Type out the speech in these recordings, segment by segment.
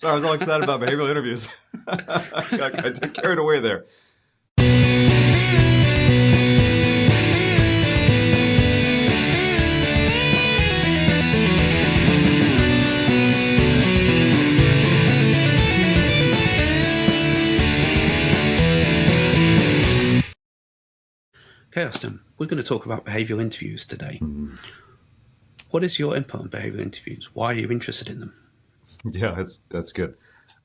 Sorry, I was all excited about behavioral interviews. I got carried away there. Okay, Austen, we're going to talk about behavioural interviews today. What is your input on behavioural interviews? Why are you interested in them? Yeah, that's good.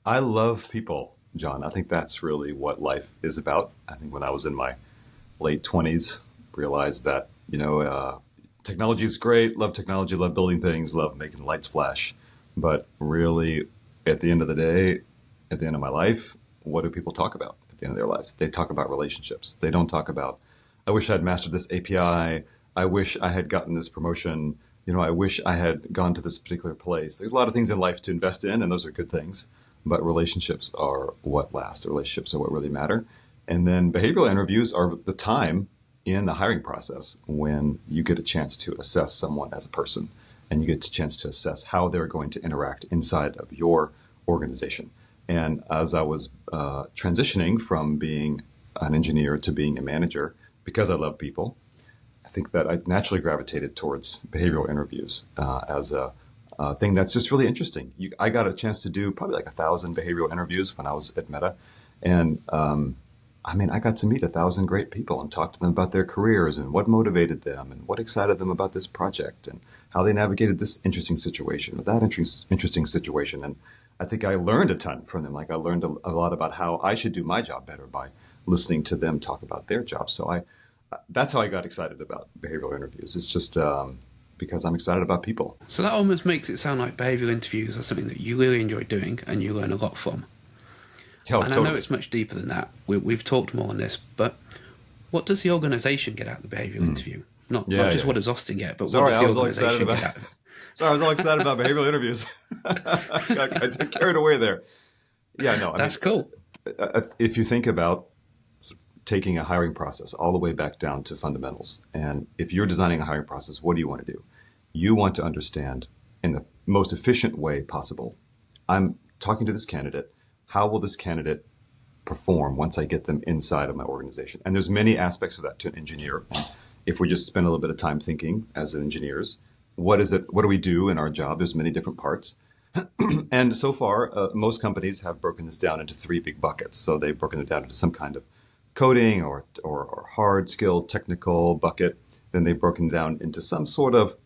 I love people, John. I think that's really what life is about. I think when I was in my late 20s, realized that, technology is great, love technology, love building things, love making the lights flash. But really, at the end of the day, at the end of my life, what do people talk about at the end of their lives? They talk about relationships. They don't talk about, I wish I'd mastered this API. I wish I had gotten this promotion. I wish I had gone to this particular place. There's a lot of things in life to invest in, and those are good things. But relationships are what last. The relationships are what really matter. And then behavioral interviews are the time in the hiring process when you get a chance to assess someone as a person, and you get a chance to assess how they're going to interact inside of your organization. And as I was transitioning from being an engineer to being a manager, because I love people, I think that I naturally gravitated towards behavioral interviews as a thing that's just really interesting. I got a chance to do probably like 1,000 behavioral interviews when I was at Meta. And I got to meet 1,000 great people and talk to them about their careers and what motivated them and what excited them about this project and how they navigated this interesting situation or that interesting situation. And I think I learned a ton from them. Like I learned a lot about how I should do my job better by listening to them talk about their job. So that's how I got excited about behavioral interviews. It's just because I'm excited about people. So that almost makes it sound like behavioural interviews are something that you really enjoy doing and you learn a lot from. Oh, and totally. I know it's much deeper than that. We've talked more on this, but what does the organisation get out of the behavioural interview? Not just what does Austen get, but what does the organisation get out of it? Sorry, I was all excited about behavioral interviews. I got carried away there. Yeah, no. That's cool. If you think about taking a hiring process all the way back down to fundamentals, and if you're designing a hiring process, what do you want to do? You want to understand in the most efficient way possible. I'm talking to this candidate. How will this candidate perform once I get them inside of my organization? And there's many aspects of that to an engineer. And if we just spend a little bit of time thinking as engineers, what do we do in our job? There's many different parts. And so far, most companies have broken this down into 3 big buckets. So they've broken it down into some kind of coding or hard skill technical bucket. Then they've broken down into some sort of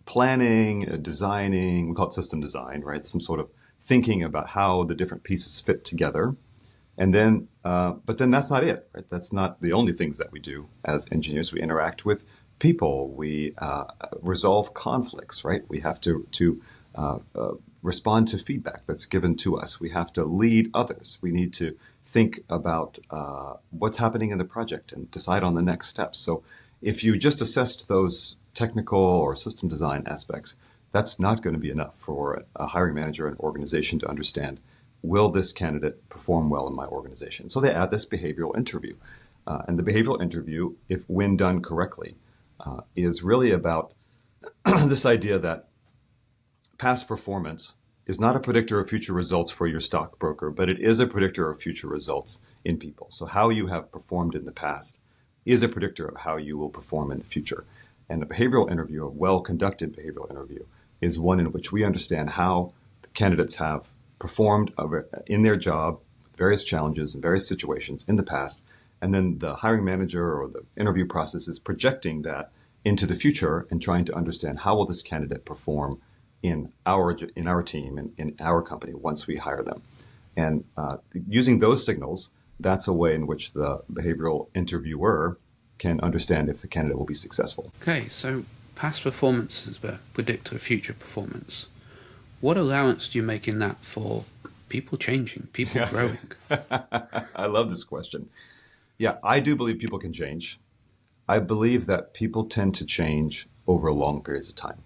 planning, designing, we call it system design, right? Some sort of thinking about how the different pieces fit together. And then, but then that's not it, right? That's not the only things that we do as engineers. We interact with people. We resolve conflicts, right? We have to respond to feedback that's given to us. We have to lead others. We need to think about what's happening in the project and decide on the next steps. So if you just assessed those technical or system design aspects, that's not going to be enough for a hiring manager and organization to understand, will this candidate perform well in my organization? So they add this behavioral interview. And the behavioral interview, if when done correctly, is really about this idea that past performance is not a predictor of future results for your stockbroker, but it is a predictor of future results in people. So how you have performed in the past is a predictor of how you will perform in the future. And a behavioral interview, a well-conducted behavioral interview, is one in which we understand how the candidates have performed in their job, various challenges and various situations in the past. And then the hiring manager or the interview process is projecting that into the future and trying to understand how will this candidate perform in our team and in our company once we hire them. And using those signals, that's a way in which the behavioral interviewer can understand if the candidate will be successful. Okay, so past performance is a predictor of future performance. What allowance do you make in that for people changing, people growing? I love this question. Yeah, I do believe people can change. I believe that people tend to change over long periods of time.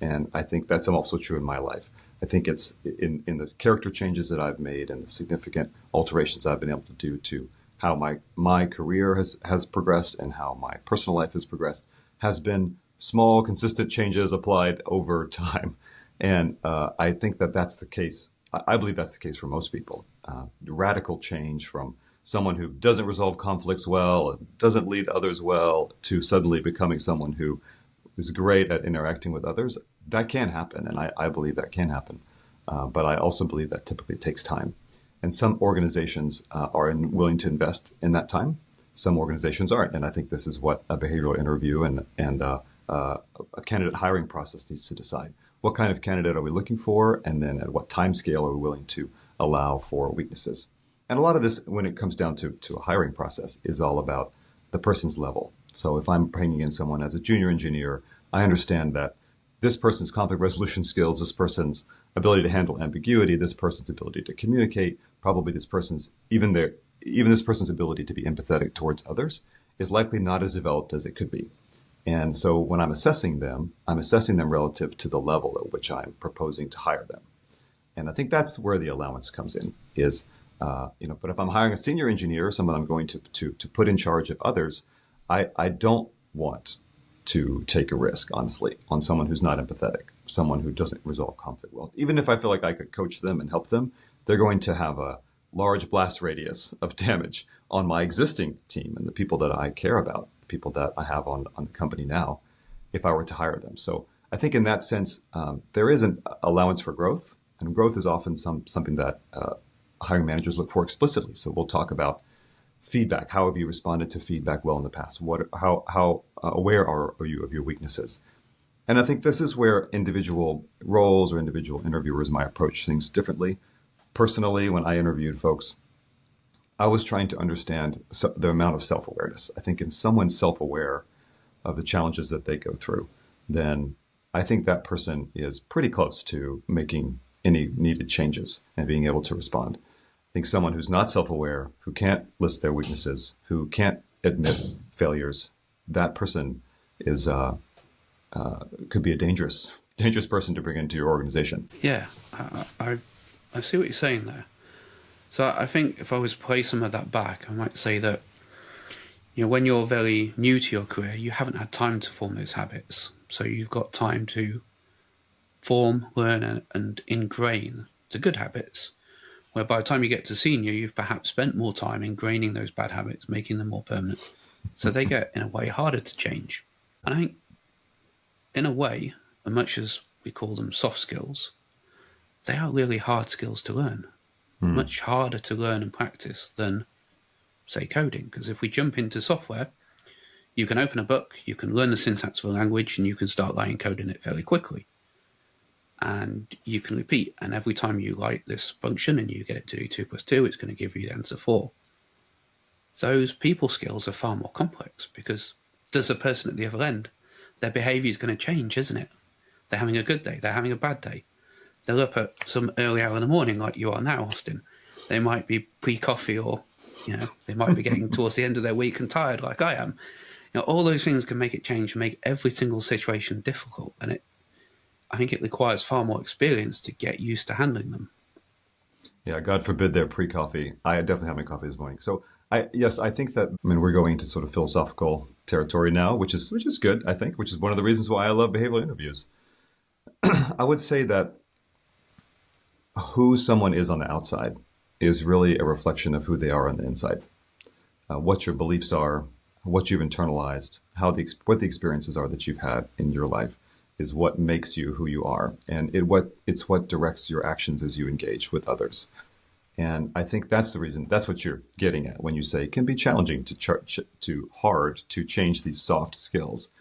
And I think that's also true in my life. I think it's in the character changes that I've made and the significant alterations I've been able to do to how my career has progressed and how my personal life has progressed has been small, consistent changes applied over time. And I think that that's the case I believe that's the case for most people. Radical change from someone who doesn't resolve conflicts well, doesn't lead others well, to suddenly becoming someone who is great at interacting with others, that can happen, and I believe that can happen. But I also believe that typically takes time. And some organizations are willing to invest in that time. Some organizations aren't. And I think this is what a behavioral interview and a candidate hiring process needs to decide. What kind of candidate are we looking for? And then at what time scale are we willing to allow for weaknesses? And a lot of this, when it comes down to a hiring process, is all about the person's level. So if I'm bringing in someone as a junior engineer, I understand that this person's conflict resolution skills, this person's ability to handle ambiguity, this person's ability to communicate, probably this person's even this person's ability to be empathetic towards others is likely not as developed as it could be. And so when I'm assessing them relative to the level at which I'm proposing to hire them. And I think that's where the allowance comes in, is but if I'm hiring a senior engineer, someone I'm going to put in charge of others, I don't want to take a risk, honestly, on someone who's not empathetic, someone who doesn't resolve conflict well. Even if I feel like I could coach them and help them, they're going to have a large blast radius of damage on my existing team and the people that I care about, the people that I have on the company now, if I were to hire them. So I think in that sense, there is an allowance for growth, and growth is often something that hiring managers look for explicitly. So we'll talk about feedback. How have you responded to feedback well in the past? How aware are you of your weaknesses? And I think this is where individual roles or individual interviewers might approach things differently. Personally, when I interviewed folks, I was trying to understand the amount of self-awareness. I think if someone's self-aware of the challenges that they go through, then I think that person is pretty close to making any needed changes and being able to respond. I think someone who's not self-aware, who can't list their weaknesses, who can't admit failures, that person is could be a dangerous person to bring into your organization. Yeah, I see what you're saying there. So I think if I was to play some of that back, I might say that when you're very new to your career, you haven't had time to form those habits. So you've got time to form, learn, and ingrain the good habits. Where by the time you get to senior, you've perhaps spent more time ingraining those bad habits, making them more permanent. So they get, in a way, harder to change. And I think, in a way, as much as we call them soft skills, they are really hard skills to learn. Much harder to learn and practice than, say, coding. Because if we jump into software, you can open a book, you can learn the syntax of a language, and you can start laying code in it fairly quickly. And you can repeat. And every time you write this function and you get it to do 2 + 2, it's going to give you the answer 4. Those people skills are far more complex because there's a person at the other end. Their behavior is going to change, isn't it? They're having a good day. They're having a bad day. They're up at some early hour in the morning like you are now, Austin. They might be pre-coffee or, they might be getting towards the end of their week and tired like I am. All those things can make it change and make every single situation difficult. And I think it requires far more experience to get used to handling them. Yeah, God forbid they're pre-coffee. I definitely had my coffee this morning. So I think that, we're going into sort of philosophical territory now, which is good, I think, which is one of the reasons why I love behavioral interviews. I would say that who someone is on the outside is really a reflection of who they are on the inside. What your beliefs are, what you've internalized, what the experiences are that you've had in your life is what makes you who you are. And it's what directs your actions as you engage with others. And I think that's the reason, that's what you're getting at when you say it can be challenging hard to change these soft skills.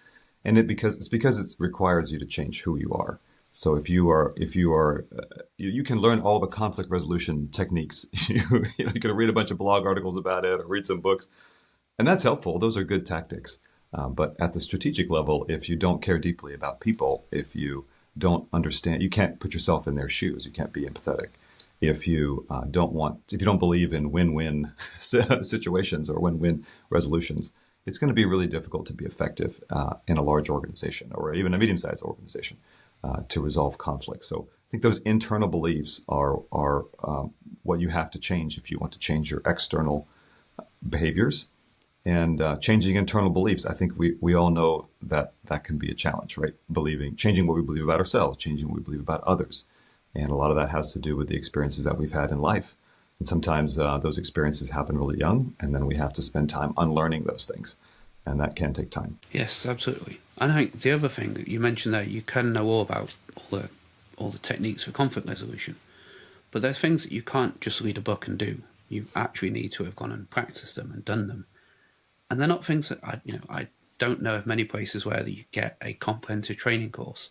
And it's because it requires you to change who you are. So if you are, you can learn all the conflict resolution techniques. You can read a bunch of blog articles about it or read some books, and that's helpful. Those are good tactics. But at the strategic level, if you don't care deeply about people, if you don't understand, you can't put yourself in their shoes. You can't be empathetic. If you don't believe in win-win situations or win-win resolutions, it's going to be really difficult to be effective in a large organization or even a medium-sized organization to resolve conflict. So I think those internal beliefs are what you have to change if you want to change your external behaviors. And changing internal beliefs, I think we all know that can be a challenge, right? Changing what we believe about ourselves, changing what we believe about others. And a lot of that has to do with the experiences that we've had in life. And sometimes those experiences happen really young, and then we have to spend time unlearning those things. And that can take time. Yes, absolutely. And I think the other thing that you mentioned there, you can know all about all the techniques for conflict resolution, but there's things that you can't just read a book and do. You actually need to have gone and practiced them and done them. And they're not things that I don't know of many places where you get a comprehensive training course.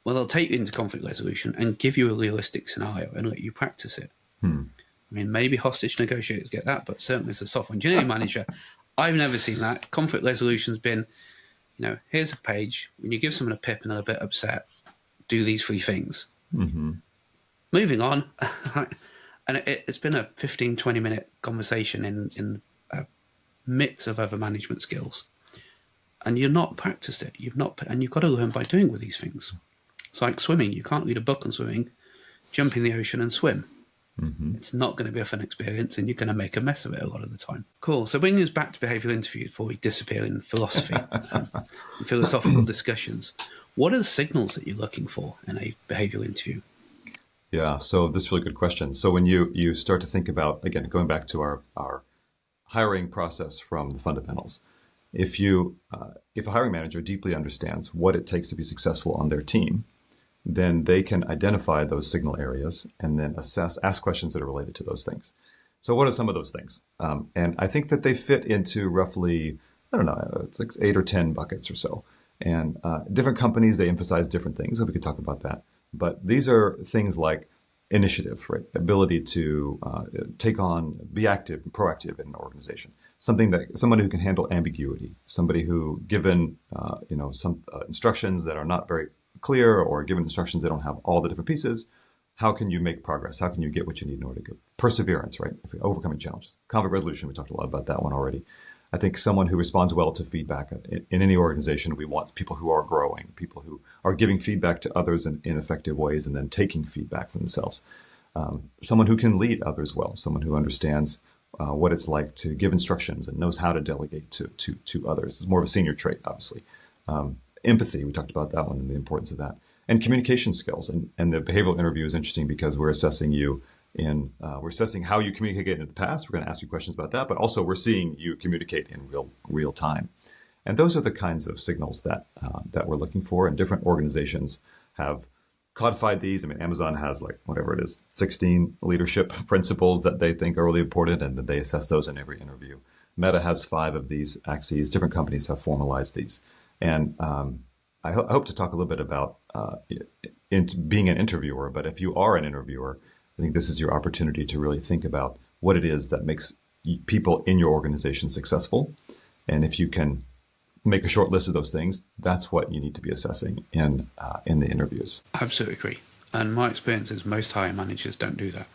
Well, they'll take you into conflict resolution and give you a realistic scenario and let you practice it. I mean, maybe hostage negotiators get that, but certainly as a software engineering manager, I've never seen that. Conflict resolution's been, here's a page. When you give someone a pip and they're a bit upset, do these 3 things. Moving on. And it's been a 15, 20-minute conversation in a mix of other management skills. And you've not practiced it. And you've got to learn by doing with these things. It's like swimming. You can't read a book on swimming, jump in the ocean and swim. It's not going to be a fun experience, and you're going to make a mess of it a lot of the time. Cool. So bringing us back to behavioural interviews before we disappear in philosophy and philosophical discussions, what are the signals that you're looking for in a behavioural interview? Yeah, so this is a really good question. So when you start to think about, again, going back to our hiring process from the fundamentals, if a hiring manager deeply understands what it takes to be successful on their team, then they can identify those signal areas and then ask questions that are related to those things. So what are some of those things? And I think that they fit into roughly, I don't know, it's like 8 or 10 buckets or so. And different companies, they emphasize different things, and we could talk about that. But these are things like initiative, right? Ability to take on, be active and proactive in an organization. Somebody who can handle ambiguity, somebody who, given some instructions that are not very clear, or given instructions that don't have all the different pieces, how can you make progress? How can you get what you need in order to go? Perseverance, right? If you're overcoming challenges. Conflict resolution, we talked a lot about that one already. I think someone who responds well to feedback. In any organization, we want people who are growing, people who are giving feedback to others in effective ways and then taking feedback for themselves. Someone who can lead others well, someone who understands what it's like to give instructions and knows how to delegate to others. It's more of a senior trait, obviously. Empathy, we talked about that one and the importance of that. And communication skills. And the behavioral interview is interesting because we're assessing you we're assessing how you communicated in the past. We're going to ask you questions about that, but also we're seeing you communicate in real time. And those are the kinds of signals that we're looking for. And different organizations have codified these. I mean, Amazon has 16 leadership principles that they think are really important, and that they assess those in every interview. Meta has 5 of these axes. Different companies have formalized these. And I hope to talk a little bit about being an interviewer, but if you are an interviewer, I think this is your opportunity to really think about what it is that makes people in your organization successful. And if you can make a short list of those things, that's what you need to be assessing in the interviews. I absolutely agree. And my experience is most hiring managers don't do that.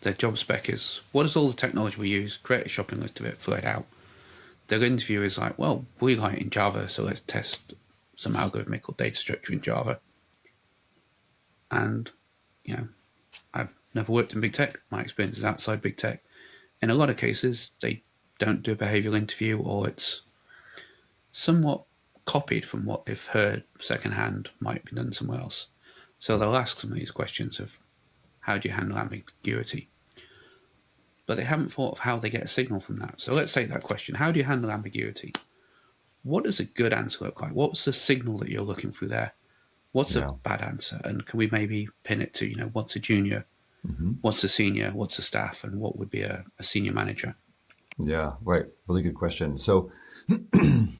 Their job spec is, what is all the technology we use? Create a shopping list of it, fill it out. Their interview is like, well, we write in Java, so let's test some algorithmic or data structure in Java. And, I've never worked in big tech. My experience is outside big tech. In a lot of cases, they don't do a behavioral interview, or it's somewhat copied from what they've heard secondhand might be done somewhere else. So they'll ask some of these questions of, how do you handle ambiguity? But they haven't thought of how they get a signal from that. So let's take that question. How do you handle ambiguity? What does a good answer look like? What's the signal that you're looking through there? What's a bad answer? And can we maybe pin it to, what's a junior, what's a senior, what's a staff, and what would be a senior manager? Yeah, right. Really good question. So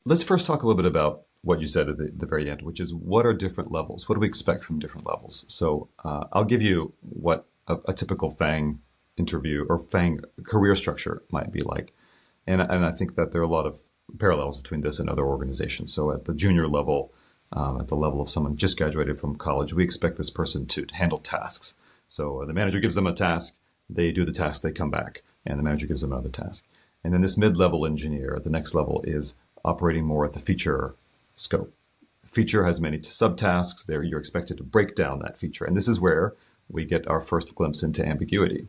let's first talk a little bit about what you said at the very end, which is what are different levels? What do we expect from different levels? So I'll give you what a typical FAANG interview or FAANG career structure might be like. And I think that there are a lot of parallels between this and other organizations. So at the junior level, at the level of someone just graduated from college, we expect this person to handle tasks. So the manager gives them a task, they do the task, they come back, and the manager gives them another task. And then this mid-level engineer at the next level is operating more at the feature scope. Feature has many subtasks. There you're expected to break down that feature. And this is where we get our first glimpse into ambiguity.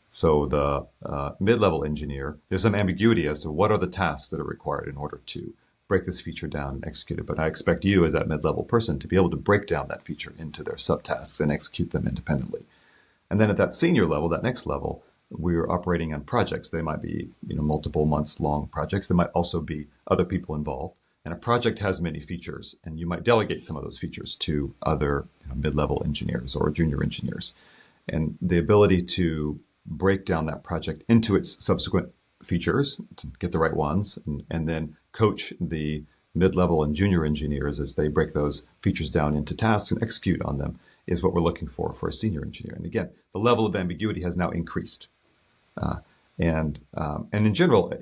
So the mid-level engineer, there's some ambiguity as to what are the tasks that are required in order to break this feature down and execute it. But I expect you as that mid-level person to be able to break down that feature into their subtasks and execute them independently. And then at that senior level, that next level, we're operating on projects. They might be, multiple months long projects. There might also be other people involved. And a project has many features, and you might delegate some of those features to other mid-level engineers or junior engineers. And the ability to break down that project into its subsequent features to get the right ones, and then coach the mid-level and junior engineers as they break those features down into tasks and execute on them is what we're looking for a senior engineer. And again, the level of ambiguity has now increased. And in general,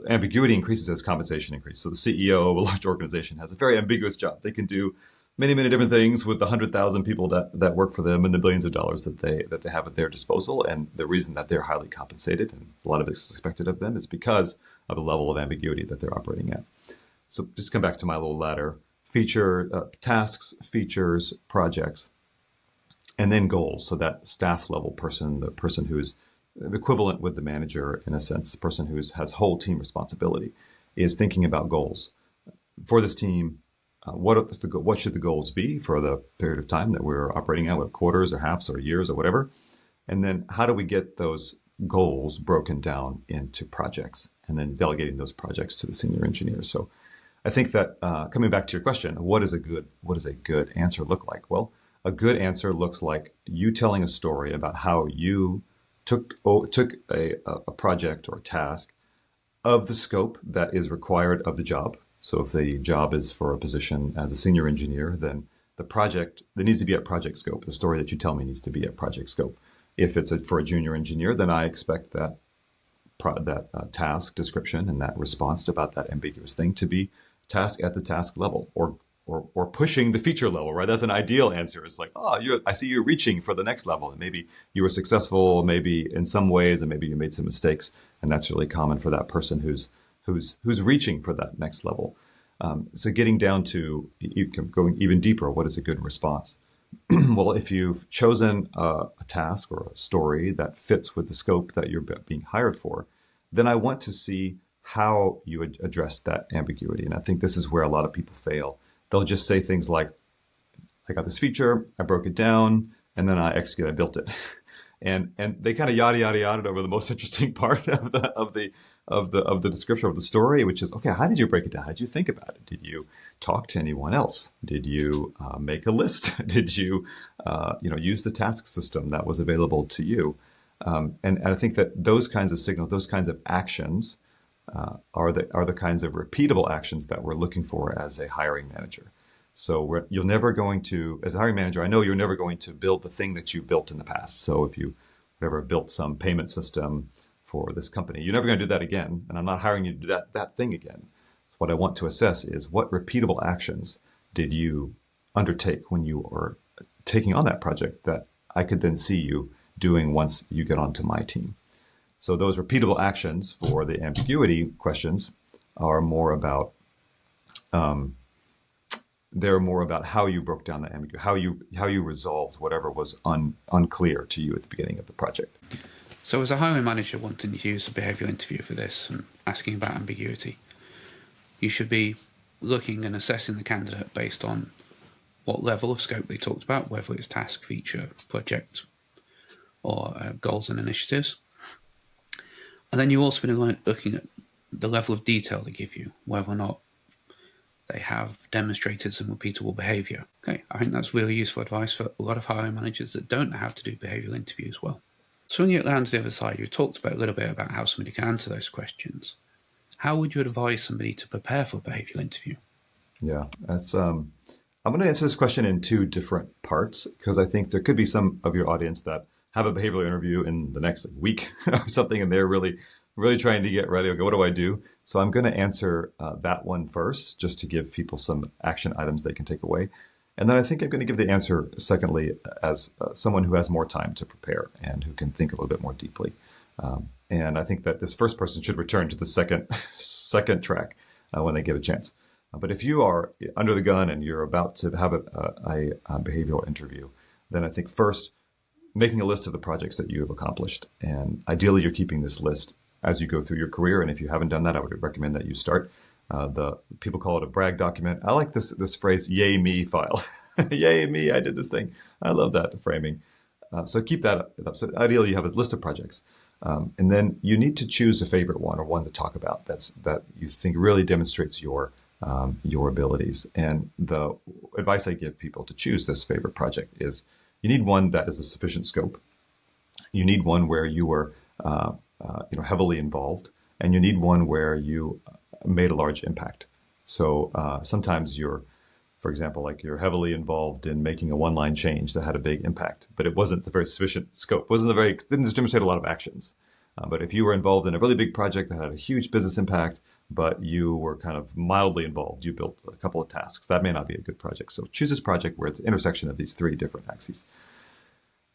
ambiguity increases as compensation increases. So the CEO of a large organization has a very ambiguous job. They can do many, many different things with the 100,000 people that work for them and the billions of dollars that they have at their disposal. And the reason that they're highly compensated and a lot of it's expected of them is because of the level of ambiguity that they're operating at. So just come back to my little ladder: tasks, features, projects, and then goals. So that staff level person, the person who's the equivalent with the manager in a sense, the person who has whole team responsibility, is thinking about goals for this team. What should the goals be for the period of time that we're operating at, with quarters or halves or years or whatever? And then how do we get those goals broken down into projects, and then delegating those projects to the senior engineers? So I think that coming back to your question, what does a good answer look like? Well, a good answer looks like you telling a story about how you took a project or a task of the scope that is required of the job. So if the job is for a position as a senior engineer, then there needs to be at project scope. The story that you tell me needs to be at project scope. If it's for a junior engineer, then I expect that task description and that response about that ambiguous thing to be task at the task level, or pushing the feature level, right? That's an ideal answer. It's like, I see you reaching for the next level, and maybe you were successful, maybe in some ways, and maybe you made some mistakes, and that's really common for that person who's reaching for that next level. So getting down to going even deeper, what is a good response? Well, if you've chosen a task or a story that fits with the scope that you're being hired for, then I want to see how you address that ambiguity. And I think this is where a lot of people fail. They'll just say things like, I got this feature, I broke it down, and then I built it. And they kind of yada over the most interesting part of the description of the story, which is, okay, how did you break it down? How did you think about it? Did you talk to anyone else? Did you make a list? Did you use the task system that was available to you? And I think that those kinds of signals, those kinds of actions, are the kinds of repeatable actions that we're looking for as a hiring manager. So you're never going to, as a hiring manager, I know you're never going to build the thing that you built in the past. So if you ever built some payment system for this company, you're never going to do that again. And I'm not hiring you to do that thing again. What I want to assess is, what repeatable actions did you undertake when you were taking on that project that I could then see you doing once you get onto my team. So those repeatable actions for the ambiguity questions are more about how you broke down the ambiguity, how you resolved whatever was unclear to you at the beginning of the project. So as a hiring manager wanting to use a behavioural interview for this and asking about ambiguity, you should be looking and assessing the candidate based on what level of scope they talked about, whether it's task, feature, project, or goals and initiatives. And then you also be looking at the level of detail they give you, whether or not they have demonstrated some repeatable behaviour. Okay, I think that's really useful advice for a lot of hiring managers that don't know how to do behavioural interviews well. So when you get down to the other side, you talked a little bit about how somebody can answer those questions. How would you advise somebody to prepare for a behavioural interview? Yeah, that's. I'm going to answer this question in two different parts, because I think there could be some of your audience that have a behavioral interview in the next week or something, and they're really trying to get ready. Okay, what do I do? So I'm going to answer that one first, just to give people some action items they can take away. And then I think I'm going to give the answer secondly as someone who has more time to prepare and who can think a little bit more deeply. And I think that this first person should return to the second track when they get a chance. But if you are under the gun and you're about to have a behavioral interview, then I think first, making a list of the projects that you have accomplished. And ideally, you're keeping this list as you go through your career. And if you haven't done that, I would recommend that you start The people call it a brag document. I like this phrase, "Yay me" file. Yay me! I did this thing. I love that framing. So keep that up. So ideally, you have a list of projects, and then you need to choose a favorite one or one to talk about that you think really demonstrates your abilities. And the advice I give people to choose this favorite project is you need one that is of sufficient scope. You need one where you were heavily involved, and you need one where you made a large impact. So sometimes for example, like you're heavily involved in making a one-line change that had a big impact, but it wasn't a very sufficient scope. Didn't demonstrate a lot of actions. But if you were involved in a really big project that had a huge business impact, but you were kind of mildly involved, you built a couple of tasks, that may not be a good project. So choose this project where it's the intersection of these three different axes.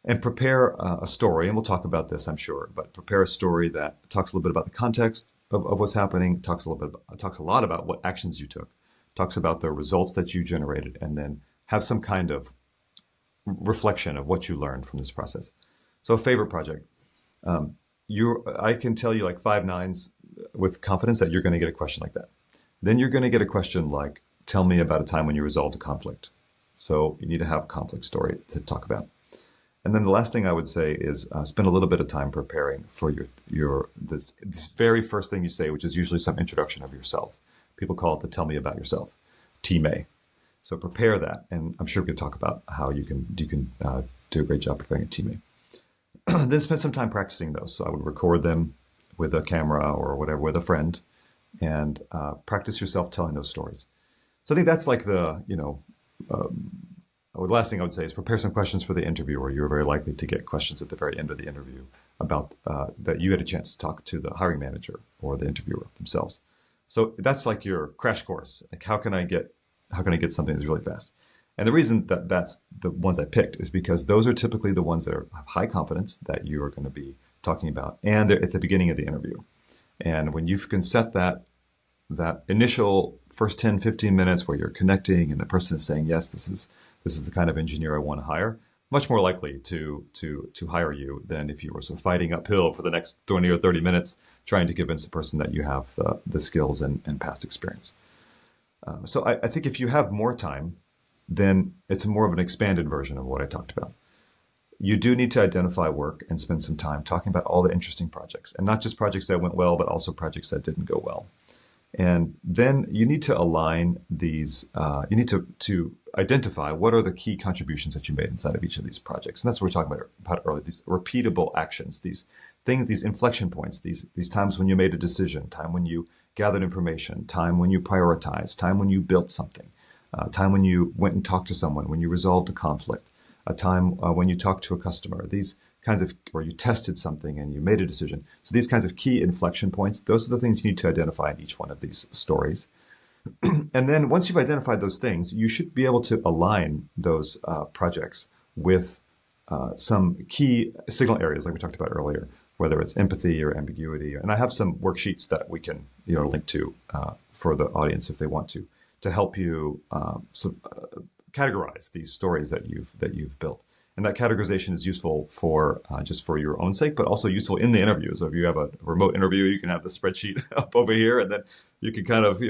And prepare a story, and we'll talk about this, I'm sure, but prepare a story that talks a little bit about the context of what's happening, talks a lot about what actions you took, talks about the results that you generated, and then have some kind of reflection of what you learned from this process. So a favorite project. I can tell you like 5 nines with confidence that you're going to get a question like that. Then you're going to get a question like, tell me about a time when you resolved a conflict. So you need to have a conflict story to talk about. And then the last thing I would say is spend a little bit of time preparing for this very first thing you say, which is usually some introduction of yourself. People call it the tell me about yourself, TMA. So prepare that, and I'm sure we can talk about how you can do a great job preparing a TMA. Then spend some time practicing those. So I would record them with a camera or whatever with a friend, and practice yourself telling those stories. So I think that's like the last thing I would say is prepare some questions for the interviewer. You're very likely to get questions at the very end of the interview about that you had a chance to talk to the hiring manager or the interviewer themselves. So that's like your crash course. Like how can I get something that's really fast? And the reason that that's the ones I picked is because those are typically the ones that have high confidence that you are going to be talking about, and they're at the beginning of the interview. And when you can set that initial first 10, 15 minutes where you're connecting and the person is saying, yes, this is the kind of engineer I want to hire, much more likely to hire you than if you were sort of fighting uphill for the next 20 or 30 minutes trying to convince the person that you have the skills and past experience. So I think if you have more time, then it's more of an expanded version of what I talked about. You do need to identify work and spend some time talking about all the interesting projects, and not just projects that went well, but also projects that didn't go well. And then you need to align these, you need to identify what are the key contributions that you made inside of each of these projects. And that's what we're talking about earlier, these repeatable actions, these things, these inflection points, these times when you made a decision, time when you gathered information, time when you prioritized, time when you built something, time when you went and talked to someone, when you resolved a conflict, a time when you talked to a customer, these kinds of, or you tested something and you made a decision. So these kinds of key inflection points, those are the things you need to identify in each one of these stories. And then once you've identified those things, you should be able to align those projects with some key signal areas like we talked about earlier, whether it's empathy or ambiguity. And I have some worksheets that we can link to for the audience if they want to help you categorize these stories that you've built. And that categorization is useful for just for your own sake, but also useful in the interview. So if you have a remote interview, you can have the spreadsheet up over here, and then you can kind of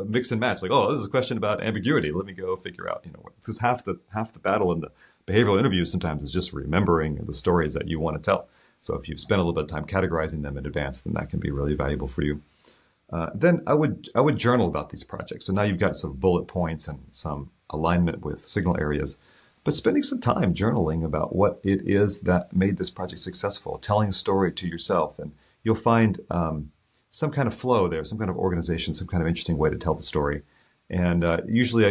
mix and match. Like, oh, this is a question about ambiguity. Let me go figure out. Because half the battle in the behavioral interview sometimes is just remembering the stories that you want to tell. So if you've spent a little bit of time categorizing them in advance, then that can be really valuable for you. Then I would journal about these projects. So now you've got some bullet points and some alignment with signal areas. But spending some time journaling about what it is that made this project successful, telling a story to yourself, and you'll find some kind of flow there, some kind of organization, some kind of interesting way to tell the story. And usually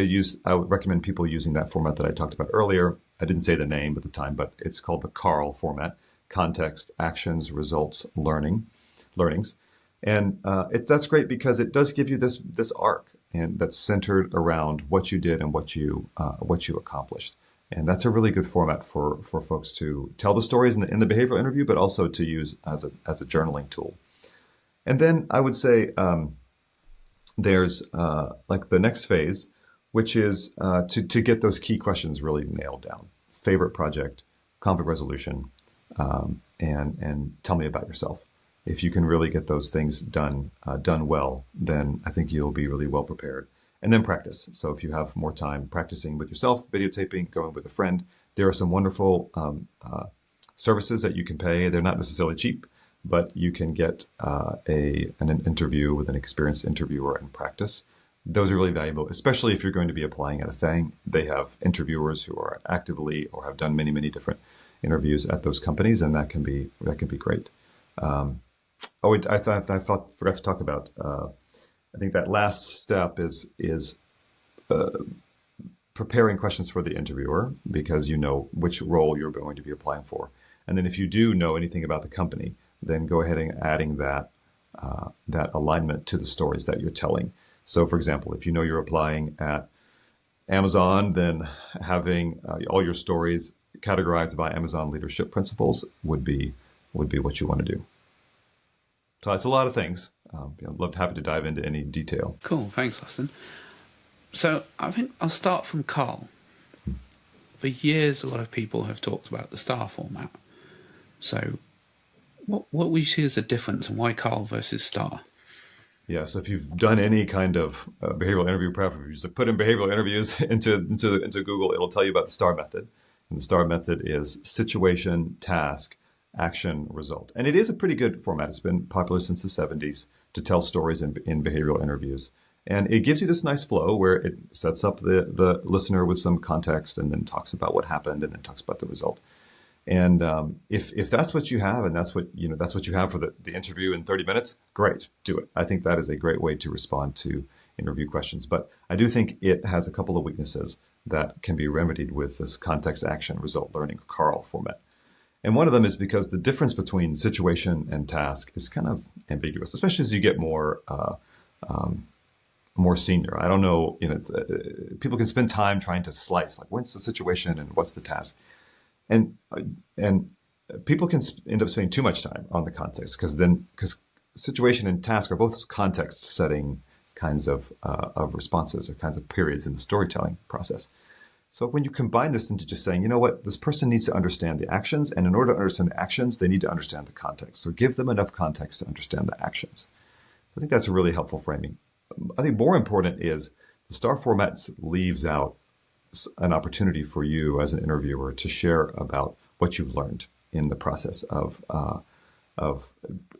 I would recommend people using that format that I talked about earlier. I didn't say the name at the time, but it's called the CARL format: context, actions, results, learnings. And that's great because it does give you this arc, and that's centered around what you did and what you accomplished. And that's a really good format for folks to tell the stories in the behavioral interview, but also to use as a journaling tool. And then I would say there's like the next phase, which is to get those key questions really nailed down. Favorite project, conflict resolution, and tell me about yourself. if you can really get those things done well, then I think you'll be really well prepared. And then practice. So if you have more time practicing with yourself, videotaping, going with a friend, there are some wonderful services that you can pay. They're not necessarily cheap, but you can get an interview with an experienced interviewer and practice. Those are really valuable, especially if you're going to be applying at a FAANG. They have interviewers who are actively or have done many, many different interviews at those companies, and that can be great. I forgot to talk about. I think that last step is preparing questions for the interviewer, because you know which role you're going to be applying for. And then if you do know anything about the company, then go ahead and adding that alignment to the stories that you're telling. So, for example, if you know you're applying at Amazon, then having all your stories categorized by Amazon leadership principles would be what you want to do. So it's a lot of things. Happy to dive into any detail. Cool, thanks, Austen. So I think I'll start from Carl. For years, a lot of people have talked about the STAR format. So what would you see as a difference, and why Carl versus STAR? Yeah, so if you've done any kind of behavioral interview prep, if you just put in behavioral interviews into Google, it'll tell you about the STAR method. And the STAR method is situation, task, action, result. And it is a pretty good format. It's been popular since the 70s to tell stories in behavioral interviews. And it gives you this nice flow where it sets up the listener with some context, and then talks about what happened, and then talks about the result. And if that's what you have, and that's what you have for the interview in 30 minutes, great, do it. I think that is a great way to respond to interview questions. But I do think it has a couple of weaknesses that can be remedied with this context, action, result, learning, Carl format. And one of them is because the difference between situation and task is kind of ambiguous, especially as you get more senior. I don't know, people can spend time trying to slice, like, what's the situation and what's the task? And people can end up spending too much time on the context, because situation and task are both context setting kinds of responses, or kinds of periods in the storytelling process. So when you combine this into just saying, you know what, this person needs to understand the actions, and in order to understand the actions, they need to understand the context. So give them enough context to understand the actions. So I think that's a really helpful framing. I think more important is the STAR format leaves out an opportunity for you as an interviewer to share about what you've learned in the process of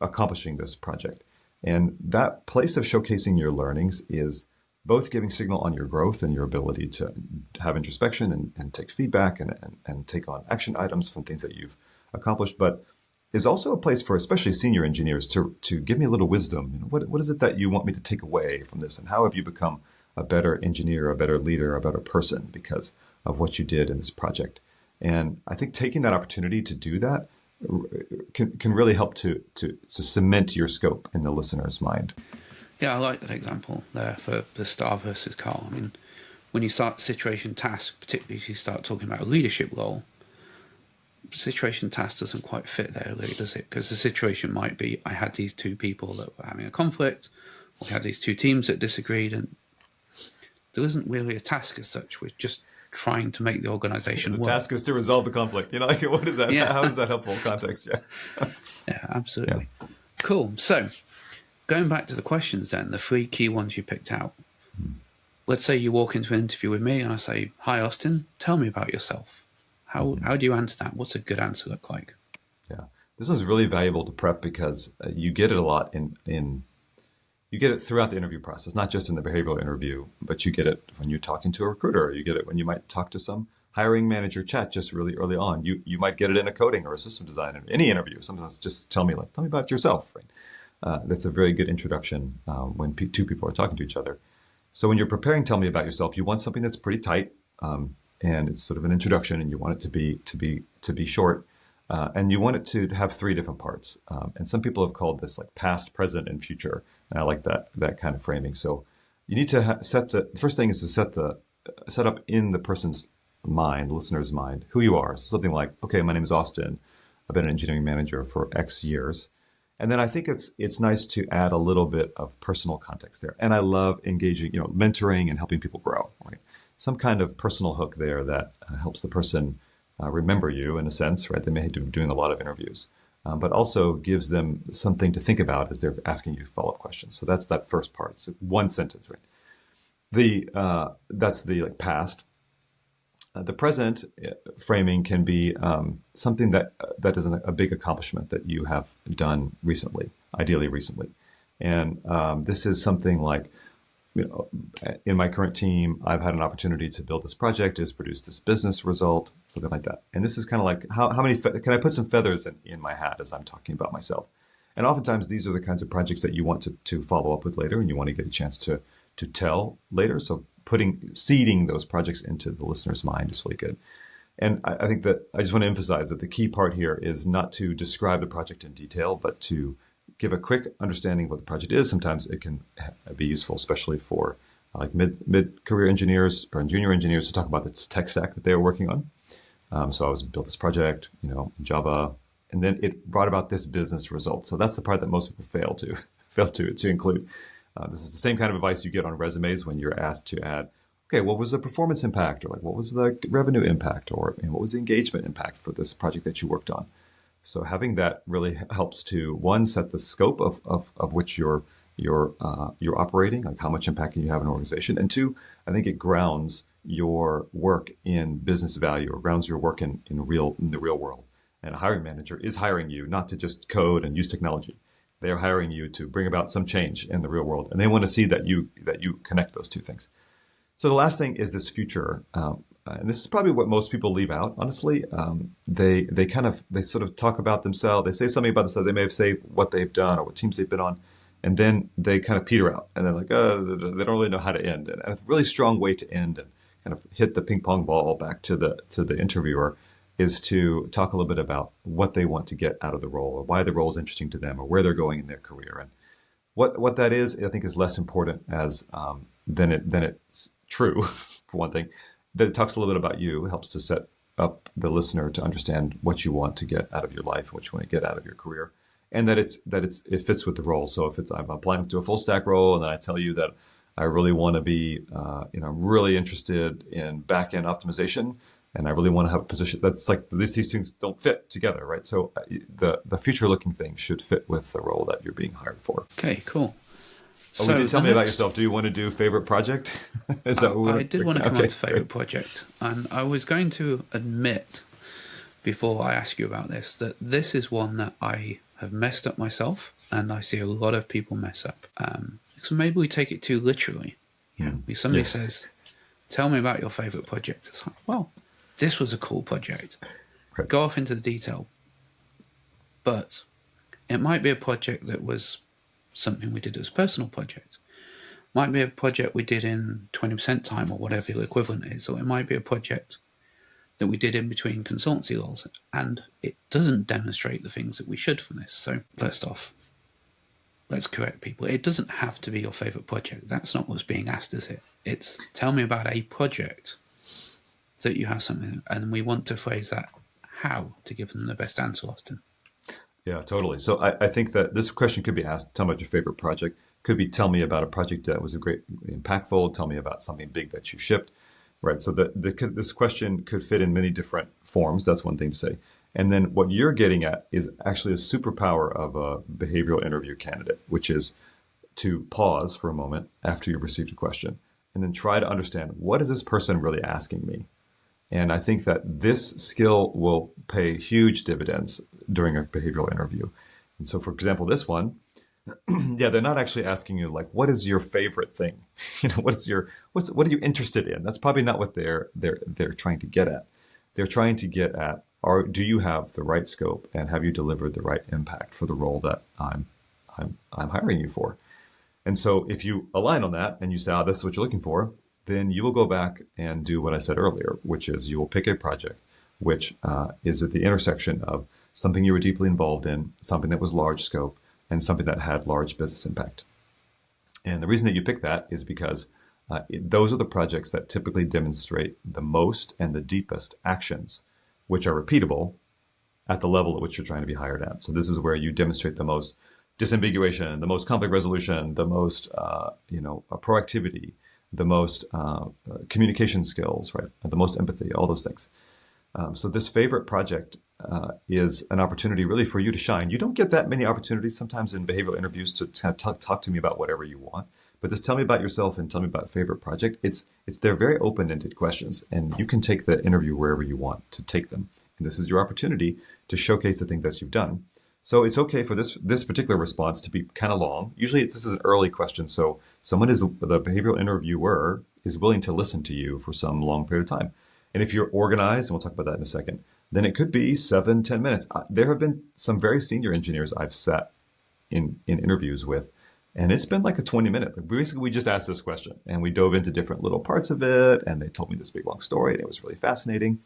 accomplishing this project. And that place of showcasing your learnings is both giving signal on your growth and your ability to have introspection and take feedback and take on action items from things that you've accomplished, but is also a place for especially senior engineers to give me a little wisdom. What is it that you want me to take away from this, and how have you become a better engineer, a better leader, a better person because of what you did in this project? And I think taking that opportunity to do that can really help to cement your scope in the listener's mind. Yeah, I like that example there for the STAR versus Carl. I mean, when you start situation task, particularly if you start talking about a leadership role, situation task doesn't quite fit there, really, does it? Because the situation might be, I had these two people that were having a conflict, or we had these two teams that disagreed, and there isn't really a task as such. We're just trying to make the organization work. The task is to resolve the conflict. What is that? Yeah. How is that helpful context? Yeah. Yeah, absolutely. Yeah. Cool. So going back to the questions then, the 3 key ones you picked out. Let's say you walk into an interview with me and I say, hi, Austen, tell me about yourself. How do you answer that? What's a good answer look like? Yeah, this one's really valuable to prep, because you get it a lot you get it throughout the interview process, not just in the behavioral interview, but you get it when you're talking to a recruiter. You get it when you might talk to some hiring manager chat just really early on. You might get it in a coding or a system design, in any interview. Sometimes just tell me about yourself. Right? That's a very good introduction when two people are talking to each other. So when you're preparing Tell Me About Yourself, you want something that's pretty tight, and it's sort of an introduction, and you want it to be short, and you want it to have 3 different parts. And some people have called this like past, present, and future. And I like that kind of framing. So you need to set the first thing is to set up in the person's mind, the listener's mind, who you are. So something like, okay, my name is Austen. I've been an engineering manager for X years. And then I think it's nice to add a little bit of personal context there. And I love engaging, mentoring and helping people grow. Right? Some kind of personal hook there that helps the person remember you in a sense. Right? They may be doing a lot of interviews. but also gives them something to think about as they're asking you follow-up questions. So that's that first part. It's one sentence, right? That's the past. The present framing can be something that is a big accomplishment that you have done recently, ideally recently. And this is something like, in my current team, I've had an opportunity to build this project, is produce this business result, something like that. And this is kind of like, how many, can I put some feathers in my hat as I'm talking about myself? And oftentimes these are the kinds of projects that you want to follow up with later, and you want to get a chance to tell later. So seeding those projects into the listener's mind is really good. And I think that I just want to emphasize that the key part here is not to describe the project in detail, but to give a quick understanding of what the project is. Sometimes it can be useful, especially for like mid-career engineers or junior engineers, to talk about the tech stack that they were working on. So I built this project, in Java, and then it brought about this business result. So that's the part that most people fail to include. This is the same kind of advice you get on resumes when you're asked to add, okay, what was the performance impact, or like what was the revenue impact, or what was the engagement impact for this project that you worked on. So having that really helps to, one, set the scope of which you're operating, like how much impact can you have in an organization, and two, I think it grounds your work in business value, or grounds your work in the real world. And a hiring manager is hiring you not to just code and use technology. They're hiring you to bring about some change in the real world, and they want to see that you connect those two things. So the last thing is this future, and this is probably what most people leave out. Honestly, they sort of talk about themselves. They say something about themselves. They may have said what they've done or what teams they've been on, and then they kind of peter out, and they're like, they don't really know how to end. And a really strong way to end and kind of hit the ping pong ball back to the interviewer is to talk a little bit about what they want to get out of the role, or why the role is interesting to them, or where they're going in their career. And what that is, I think, is less important than it's true, for one thing. That it talks a little bit about you. It helps to set up the listener to understand what you want to get out of your life, what you want to get out of your career, and that it fits with the role. So if I'm applying to a full stack role, and then I tell you that I really want to be, I'm really interested in back end optimization, and I really want to have a position that's like these things don't fit together, right? So the future-looking thing should fit with the role that you're being hired for. Okay, cool. Oh, so tell me about yourself. Do you want to do favorite project? Is that what I did want to come on to favorite project, and I was going to admit before I ask you about this that this is one that I have messed up myself, and I see a lot of people mess up. So maybe we take it too literally. Somebody says, "Tell me about your favorite project." It's like, well, this was a cool project. Right. Go off into the detail, but it might be a project that was something we did as a personal project. Might be a project we did in 20% time, or whatever the equivalent is, or it might be a project that we did in between consultancy roles, and it doesn't demonstrate the things that we should from this. So first off, let's correct people. It doesn't have to be your favorite project. That's not what's being asked, is it? It's tell me about a project that you have something, and we want to phrase that how to give them the best answer, Austin. Yeah, totally. So I think that this question could be asked, tell me about your favorite project. Could be, tell me about a project that was impactful. Tell me about something big that you shipped, right? So this question could fit in many different forms. That's one thing to say. And then what you're getting at is actually a superpower of a behavioral interview candidate, which is to pause for a moment after you've received a question and then try to understand, what is this person really asking me? And I think that this skill will pay huge dividends during a behavioral interview. And so, for example, this one, they're not actually asking you like, what is your favorite thing? What are you interested in? That's probably not what they're trying to get at. They're trying to get at, do you have the right scope, and have you delivered the right impact for the role that I'm hiring you for? And so if you align on that and you say, this is what you're looking for, then you will go back and do what I said earlier, which is you will pick a project which is at the intersection of something you were deeply involved in, something that was large scope, and something that had large business impact. And the reason that you pick that is because those are the projects that typically demonstrate the most and the deepest actions, which are repeatable at the level at which you're trying to be hired at. So this is where you demonstrate the most disambiguation, the most conflict resolution, the most proactivity, the most communication skills, right? The most empathy, all those things. So this favorite project is an opportunity really for you to shine. You don't get that many opportunities sometimes in behavioral interviews to kind of talk to me about whatever you want. But just tell me about yourself and tell me about favorite project. They're very open-ended questions, and you can take the interview wherever you want to take them. And this is your opportunity to showcase the thing that you've done. So it's okay for this particular response to be kind of long. Usually this is an early question, so the behavioral interviewer is willing to listen to you for some long period of time. And if you're organized, and we'll talk about that in a second, then it could be 7-10 minutes. There have been some very senior engineers I've sat in interviews with, and it's been like a 20-minute. Basically, we just asked this question, and we dove into different little parts of it, and they told me this big long story, and it was really fascinating.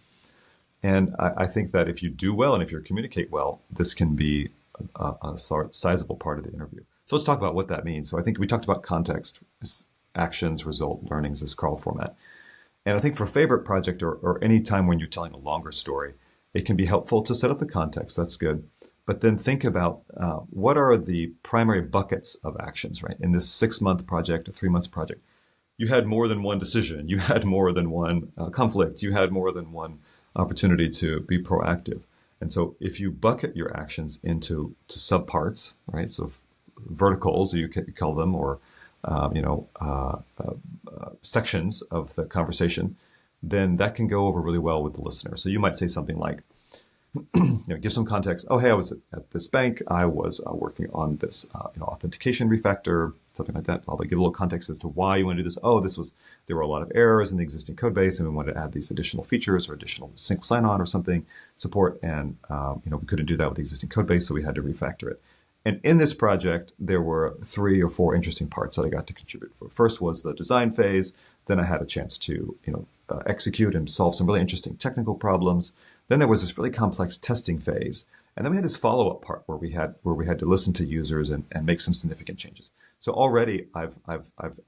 And I think that if you do well and if you communicate well, this can be a sizable part of the interview. So let's talk about what that means. So I think we talked about context, actions, result, learnings, this Carl format. And I think for favorite project or any time when you're telling a longer story, it can be helpful to set up the context. That's good. But then think about what are the primary buckets of actions, right? In this 6-month project, a 3-month project, you had more than one decision. You had more than one conflict. You had more than one opportunity to be proactive. And so if you bucket your actions into subparts, right? So verticals, you can call them, or sections of the conversation, then that can go over really well with the listener. So you might say something like, give some context. Oh, hey, I was at this bank. I was working on this authentication refactor, something like that. I'll give a little context as to why you want to do this. Oh, there were a lot of errors in the existing code base, and we wanted to add these additional features or additional single sign-on or something support, and we couldn't do that with the existing code base, so we had to refactor it. And in this project, there were 3 or 4 interesting parts that I got to contribute for. First was the design phase. Then I had a chance to execute and solve some really interesting technical problems. Then there was this really complex testing phase. And then we had this follow-up part where we had to listen to users and make some significant changes. So already I've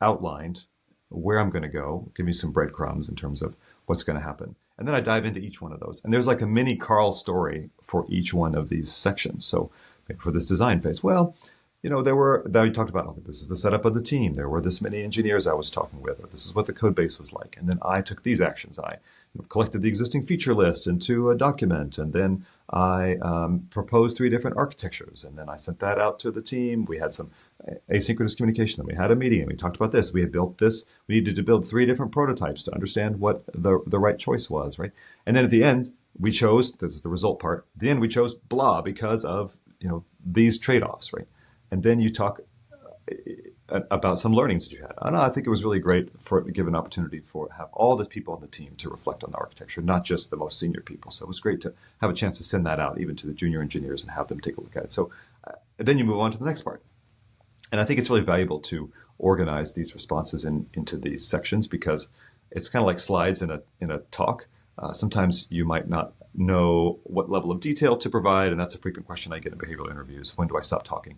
outlined where I'm going to go, give me some breadcrumbs in terms of what's going to happen. And then I dive into each one of those. And there's like a mini Carl story for each one of these sections. So for this design phase, we talked about, okay, this is the setup of the team. There were this many engineers I was talking with, or this is what the code base was like. And then I took these actions. I collected the existing feature list into a document, and then I proposed 3 different architectures, and then I sent that out to the team. We had some asynchronous communication. Then we had a meeting, and we talked about this. We had built this. We needed to build 3 different prototypes to understand what the right choice was, right? And then at the end, we chose, this is the result part, at the end we chose blah because of these trade-offs, right? And then you talk about some learnings that you had. And I think it was really great to give an opportunity for have all the people on the team to reflect on the architecture, not just the most senior people. So it was great to have a chance to send that out even to the junior engineers and have them take a look at it. So then you move on to the next part. And I think it's really valuable to organize these responses into these sections because it's kind of like slides in a talk. Sometimes you might not know what level of detail to provide, and that's a frequent question I get in behavioral interviews. When do I stop talking?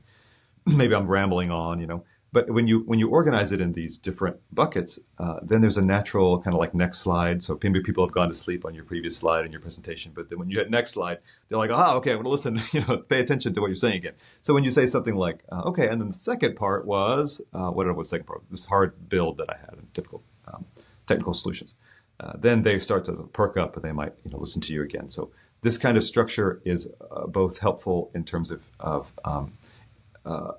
Maybe I'm rambling on, But when you organize it in these different buckets, then there's a natural kind of like next slide. So maybe people have gone to sleep on your previous slide in your presentation, but then when you hit next slide, they're like, okay, I'm going to listen, pay attention to what you're saying again. So when you say something like, okay, and then the second part was, what was the second part? This hard build that I had and difficult technical solutions. Then they start to perk up and they might listen to you again. So this kind of structure is both helpful in terms of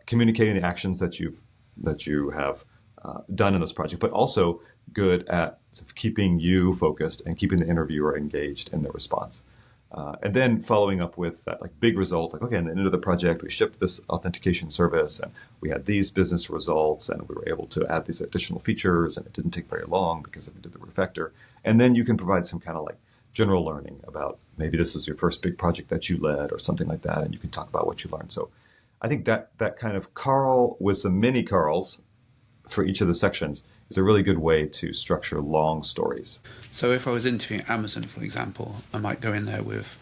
communicating the actions that you have done in this project, but also good at sort of keeping you focused and keeping the interviewer engaged in the response. And then following up with that big result, okay, at the end of the project, we shipped this authentication service and we had these business results and we were able to add these additional features and it didn't take very long because we did the refactor. And then you can provide some kind of general learning about maybe this was your first big project that you led or something like that. And you can talk about what you learned. So I think that kind of Carl with some mini Carls for each of the sections is a really good way to structure long stories. So if I was interviewing Amazon, for example, I might go in there with,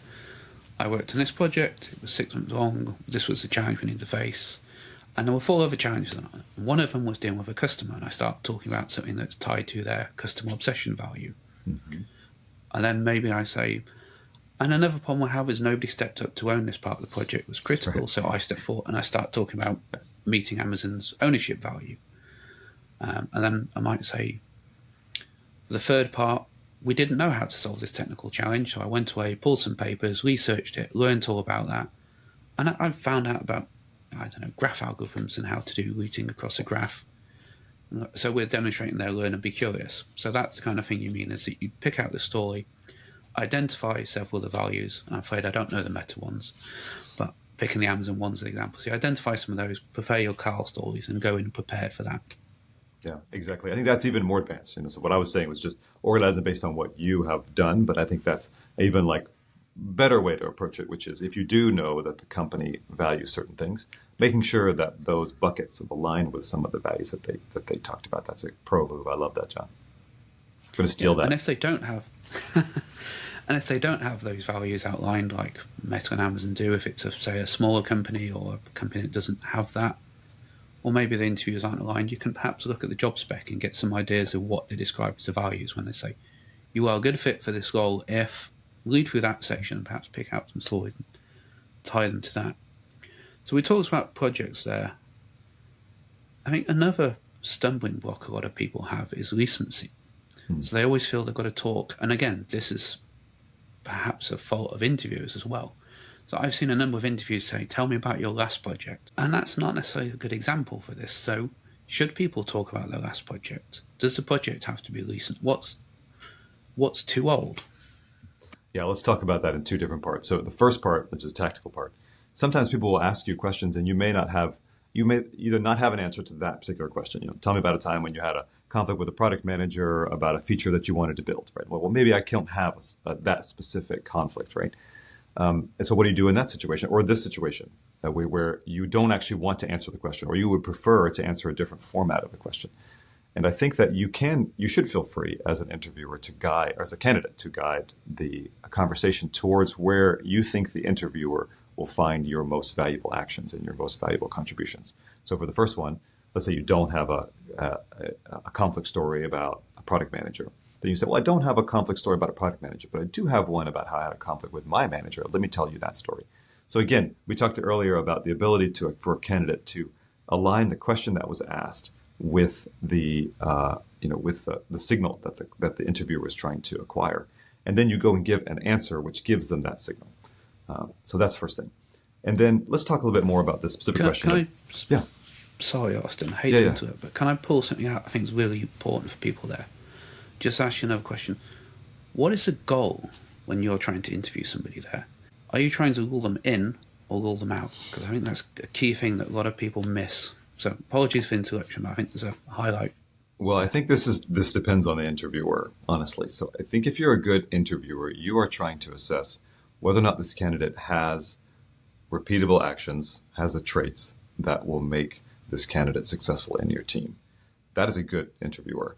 I worked on this project, it was 6 months long, this was the challenge we need to face, and there were 4 other challenges. One of them was dealing with a customer, and I start talking about something that's tied to their customer obsession value. Mm-hmm. And then maybe I say, and another problem I have is nobody stepped up to own this part of the project. It was critical, right. So I step forward and I start talking about meeting Amazon's ownership value. And then I might say, the third part, we didn't know how to solve this technical challenge, so I went away, pulled some papers, researched it, learned all about that, and I found out about, I don't know, graph algorithms and how to do routing across a graph. So we're demonstrating there, learn and be curious. So that's the kind of thing you mean, is that you pick out the story, identify several of the values. I'm afraid I don't know the meta ones, but picking the Amazon ones as examples. So you identify some of those, prepare your Carl stories, and go in prepared for that. Yeah, exactly. I think that's even more advanced. So what I was saying was just organizing based on what you have done, but I think that's even like better way to approach it, which is if you do know that the company values certain things, making sure that those buckets align with some of the values that they talked about. That's a pro move. I love that, John. I'm going to steal that. And if they don't have, and if they don't have those values outlined, like Meta and Amazon do, if it's say a smaller company or a company that doesn't have that, or maybe the interviews aren't aligned, you can perhaps look at the job spec and get some ideas of what they describe as the values when they say, you are a good fit for this role if, read through that section and perhaps pick out some stories and tie them to that. So we talked about projects there. I think another stumbling block a lot of people have is recency. So they always feel they've got to talk. And again, this is perhaps a fault of interviewers as well. So I've seen a number of interviews say, tell me about your last project. And that's not necessarily a good example for this. So should people talk about their last project? Does the project have to be recent? What's too old? Yeah, let's talk about that in two different parts. So the first part, which is the tactical part, sometimes people will ask you questions and you may either not have an answer to that particular question. Tell me about a time when you had a conflict with a product manager about a feature that you wanted to build, right? Well, maybe I can't have that specific conflict, right? And so what do you do in that situation or this situation where you don't actually want to answer the question or you would prefer to answer a different format of the question? And I think that you should feel free as an interviewer to guide, or as a candidate to guide the conversation towards where you think the interviewer will find your most valuable actions and your most valuable contributions. So for the first one, let's say you don't have a conflict story about a product manager. Then you say, well, I don't have a conflict story about a product manager, but I do have one about how I had a conflict with my manager. Let me tell you that story. So again, we talked earlier about the ability for a candidate to align the question that was asked with the signal that the interviewer is trying to acquire, and then you go and give an answer which gives them that signal. So that's the first thing. And then let's talk a little bit more about this specific question. Yeah. Sorry, Austin, I hate to interrupt, but can I pull something out I think is really important for people there? Just ask you another question. What is the goal when you're trying to interview somebody there? Are you trying to rule them in or rule them out? Because I think that's a key thing that a lot of people miss. So apologies for interruption, but I think there's a highlight. Well, I think this depends on the interviewer, honestly. So I think if you're a good interviewer, you are trying to assess whether or not this candidate has repeatable actions, has the traits that will make this candidate successful in your team. That is a good interviewer.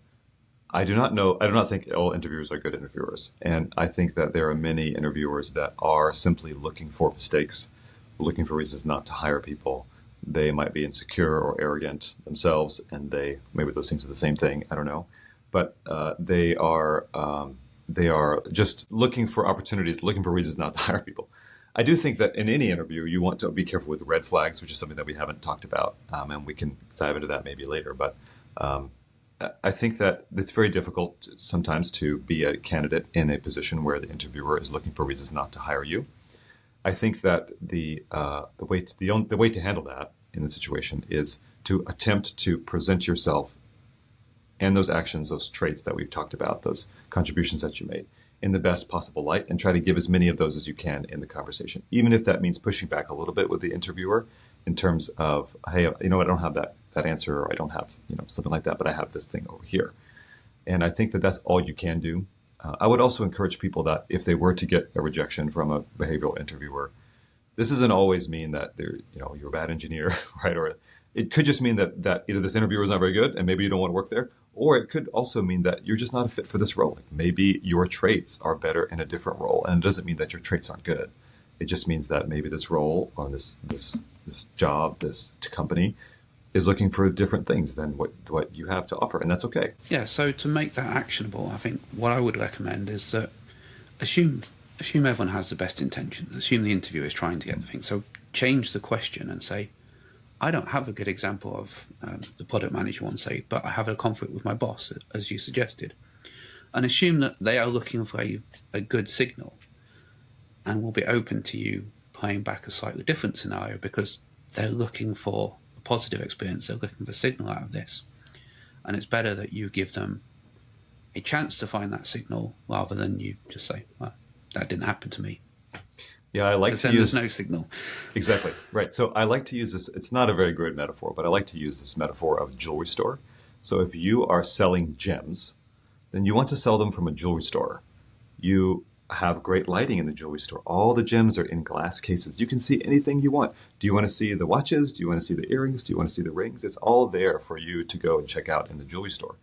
I do not think all interviewers are good interviewers. And I think that there are many interviewers that are simply looking for mistakes, looking for reasons not to hire people. They might be insecure or arrogant themselves, and maybe those things are the same thing. I don't know. But they are just looking for opportunities, looking for reasons not to hire people. I do think that in any interview, you want to be careful with red flags, which is something that we haven't talked about, and we can dive into that maybe later. But I think that it's very difficult sometimes to be a candidate in a position where the interviewer is looking for reasons not to hire you. I think that the way to handle that in the situation is to attempt to present yourself and those actions, those traits that we've talked about, those contributions that you made, in the best possible light, and try to give as many of those as you can in the conversation, even if that means pushing back a little bit with the interviewer in terms of, hey, I don't have that answer, or I don't have something like that, but I have this thing over here. And I think that that's all you can do. I would also encourage people that if they were to get a rejection from a behavioral interviewer, this doesn't always mean that you're a bad engineer, right? Or it could just mean that either this interviewer is not very good and maybe you don't want to work there, or it could also mean that you're just not a fit for this role. Like maybe your traits are better in a different role, and it doesn't mean that your traits aren't good. It just means that maybe this role or this job, this company is looking for different things than what you have to offer, and that's okay. Yeah, so to make that actionable, I think what I would recommend is that assume everyone has the best intentions. Assume the interviewer is trying to get the thing. So change the question and say, I don't have a good example of the product manager one, say, but I have a conflict with my boss, as you suggested. and assume that they are looking for a good signal and will be open to you playing back a slightly different scenario because they're looking for a positive experience. They're looking for a signal out of this. And it's better that you give them a chance to find that signal rather than you just say, well, that didn't happen to me. Yeah, I like Because to then use there's no signal. exactly right. So I like to use this. It's not a very good metaphor, but I like to use this metaphor of a jewelry store. So if you are selling gems, then you want to sell them from a jewelry store. You have great lighting in the jewelry store. All the gems are in glass cases. You can see anything you want. Do you want to see the watches? Do you want to see the earrings? Do you want to see the rings? It's all there for you to go and check out in the jewelry store.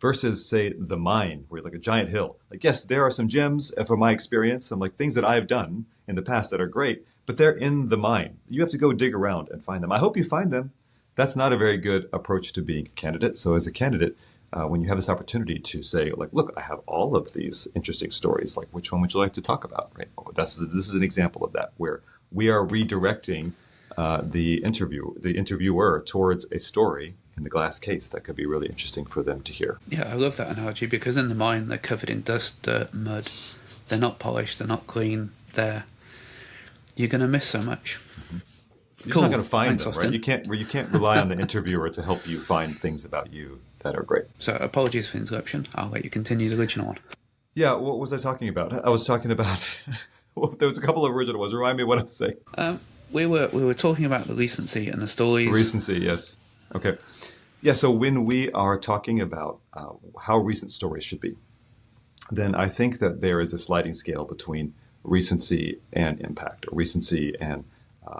Versus, say, the mine, where you're like a giant hill. Like, yes, there are some gems from my experience, some like things that I've done in the past that are great, but they're in the mine. You have to go dig around and find them. I hope you find them. That's not a very good approach to being a candidate. So as a candidate, when you have this opportunity to say, like, look, I have all of these interesting stories, like, which one would you like to talk about, right? This is an example of that, where we are redirecting the interviewer towards a story in the glass case that could be really interesting for them to hear. Yeah, I love that analogy because in the mine they're covered in dust, dirt, mud. They're not polished. They're not clean. You're going to miss so much. Mm-hmm. You're Cool. just not going to find Thanks, them, Austen. right? You can't rely on the interviewer to help you find things about you that are great. So apologies for the interruption. I'll let you continue the original one. Yeah, what was I talking about? I was talking about well, there was a couple of original ones. Remind me what I was saying. We were talking about the recency and the stories. Recency, yes. Okay. Yeah, so when we are talking about how recent stories should be, then I think that there is a sliding scale between recency and impact, or recency and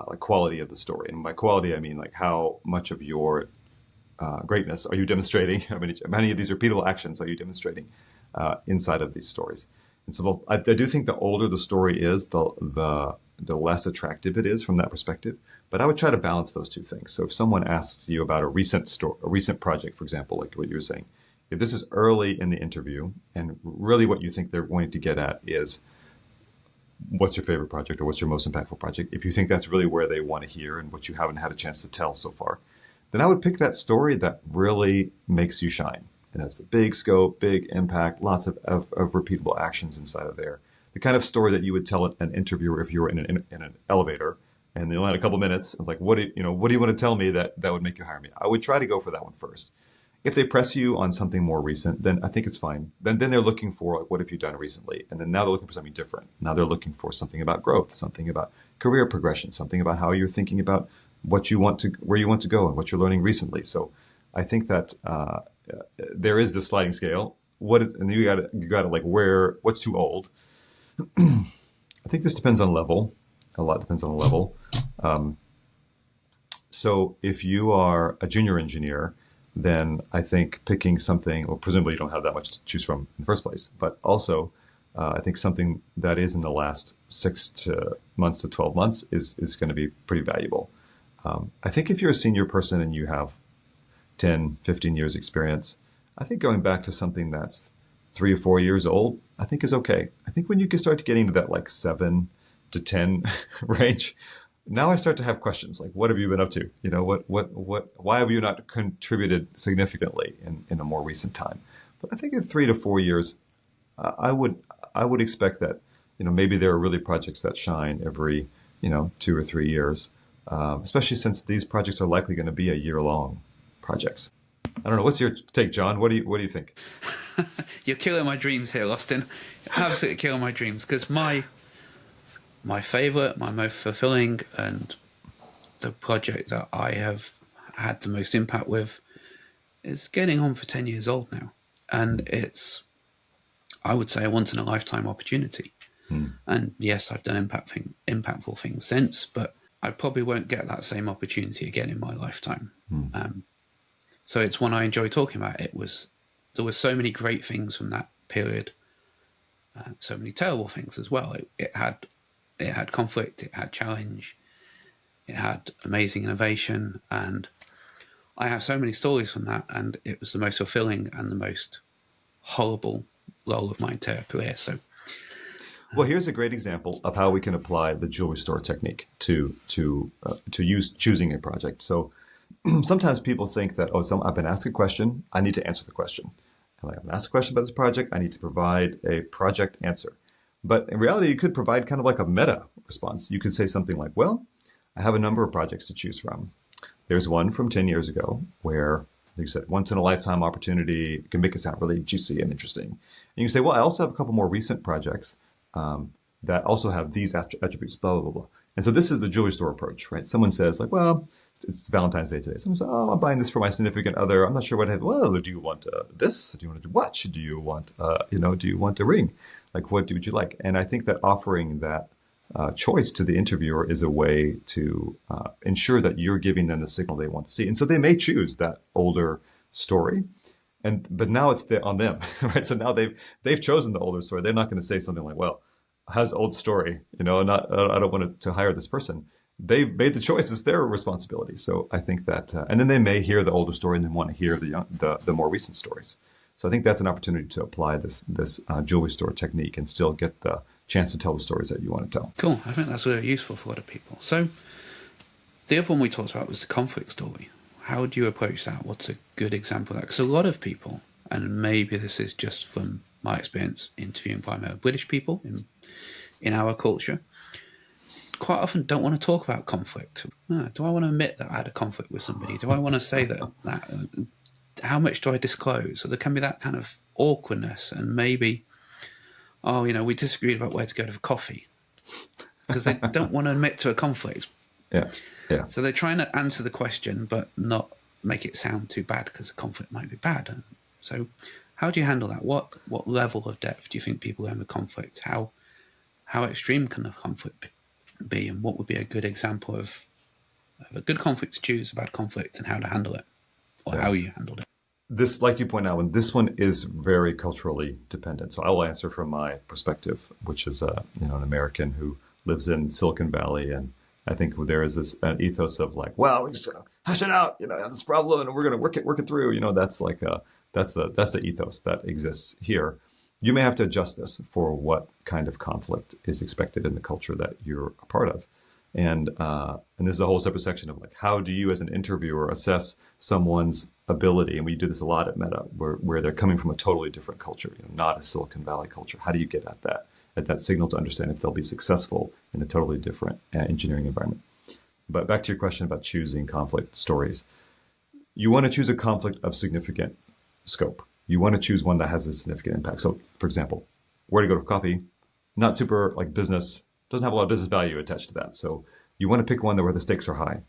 like quality of the story. And by quality, I mean like how much of your greatness are you demonstrating? How many of these repeatable actions are you demonstrating inside of these stories? And so I do think the older the story is, the less attractive it is from that perspective. But I would try to balance those two things. So if someone asks you about a recent project, for example, like what you were saying, if this is early in the interview, and really what you think they're going to get at is what's your favorite project or what's your most impactful project, if you think that's really where they want to hear and what you haven't had a chance to tell so far, then I would pick that story that really makes you shine. And that's the big scope, big impact, lots of repeatable actions inside of there. The kind of story that you would tell an interviewer if you were in an elevator and they only had a couple minutes of like, what do you want to tell me that would make you hire me? I would try to go for that one first. If they press you on something more recent, then I think it's fine. Then they're looking for like, what have you done recently? And then now they're looking for something different. Now they're looking for something about growth, something about career progression, something about how you're thinking about where you want to go and what you're learning recently. So I think that there is this sliding scale. And you got to like what's too old? I think this depends on level. A lot depends on the level. So if you are a junior engineer, then I think picking something, well, presumably you don't have that much to choose from in the first place, but also I think something that is in the last 6 months to 12 months is going to be pretty valuable. I think if you're a senior person and you have 10, 15 years experience, I think going back to something that's 3 or 4 years old, I think is okay. I think when you can start getting to that like 7 to 10 range, now I start to have questions like, what have you been up to? Why have you not contributed significantly in a more recent time? But I think in 3 to 4 years, I would expect that, maybe there are really projects that shine every, 2 or 3 years, especially since these projects are likely going to be a year-long projects. I don't know. What's your take, John? What do you think? You're killing my dreams here, Austin. Absolutely killing my dreams because my favorite, my most fulfilling, and the project that I have had the most impact with is getting on for 10 years old now. And it's, I would say, a once in a lifetime opportunity. And yes, I've done impactful things since, but I probably won't get that same opportunity again in my lifetime. So it's one I enjoy talking about. There were so many great things from that period, so many terrible things as well. It had conflict, it had challenge, it had amazing innovation, and I have so many stories from that, and it was the most fulfilling and the most horrible role of my entire career. So, well, here's a great example of how we can apply the jewelry store technique to choosing a project. So sometimes people think that, I've been asked a question, I need to answer the question. I'm like, I'm asked a question about this project. I need to provide a project answer. But in reality, you could provide kind of like a meta response. You could say something like, well, I have a number of projects to choose from. There's one from 10 years ago where, like you said, once in a lifetime opportunity. It can make it sound really juicy and interesting. And you can say, well, I also have a couple more recent projects that also have these attributes, blah, blah, blah, blah. And so this is the jewelry store approach, right? Someone says like, well, it's Valentine's Day today. Someone says, oh, I'm buying this for my significant other. I'm not sure what I have. Well, do you want this? Do you want a watch? Do you want, do you want a ring? Like, what would you like? And I think that offering that choice to the interviewer is a way to ensure that you're giving them the signal they want to see. And so they may choose that older story, but now it's on them, right? So now they've chosen the older story. They're not going to say something like, "Well, how's the old story?" I don't want to hire this person. They made the choice; it's their responsibility. So I think that, and then they may hear the older story and then want to hear the more recent stories. So I think that's an opportunity to apply this jewelry store technique and still get the chance to tell the stories that you want to tell. Cool. I think that's really useful for a lot of people. So the other one we talked about was the conflict story. How do you approach that? What's a good example of that? Because a lot of people, and maybe this is just from my experience interviewing primarily British people in our culture, quite often don't want to talk about conflict. Do I want to admit that I had a conflict with somebody? Do I want to say that how much do I disclose? So there can be that kind of awkwardness, and maybe, we disagreed about where to go to coffee, because they don't want to admit to a conflict. Yeah. Yeah. So they're trying to answer the question, but not make it sound too bad, because a conflict might be bad. So how do you handle that? What level of depth do you think people have in conflict? How extreme can the conflict be? And what would be a good example of a good conflict to choose, a bad conflict, and how to handle it, or how you handled it? This, like you point out, this one is very culturally dependent. So I will answer from my perspective, which is an American who lives in Silicon Valley, and I think there is this ethos of like, well, we're just gonna hash it out, have this problem, and we're gonna work it through. That's like that's the ethos that exists here. You may have to adjust this for what kind of conflict is expected in the culture that you're a part of, and this is a whole separate section of like, how do you as an interviewer assess someone's ability? And we do this a lot at Meta, where they're coming from a totally different culture, not a Silicon Valley culture. How do you get at that signal to understand if they'll be successful in a totally different engineering environment? But back to your question about choosing conflict stories. You want to choose a conflict of significant scope. You want to choose one that has a significant impact. So, for example, where to go to coffee, not super like business, doesn't have a lot of business value attached to that. So you want to pick one where the stakes are high.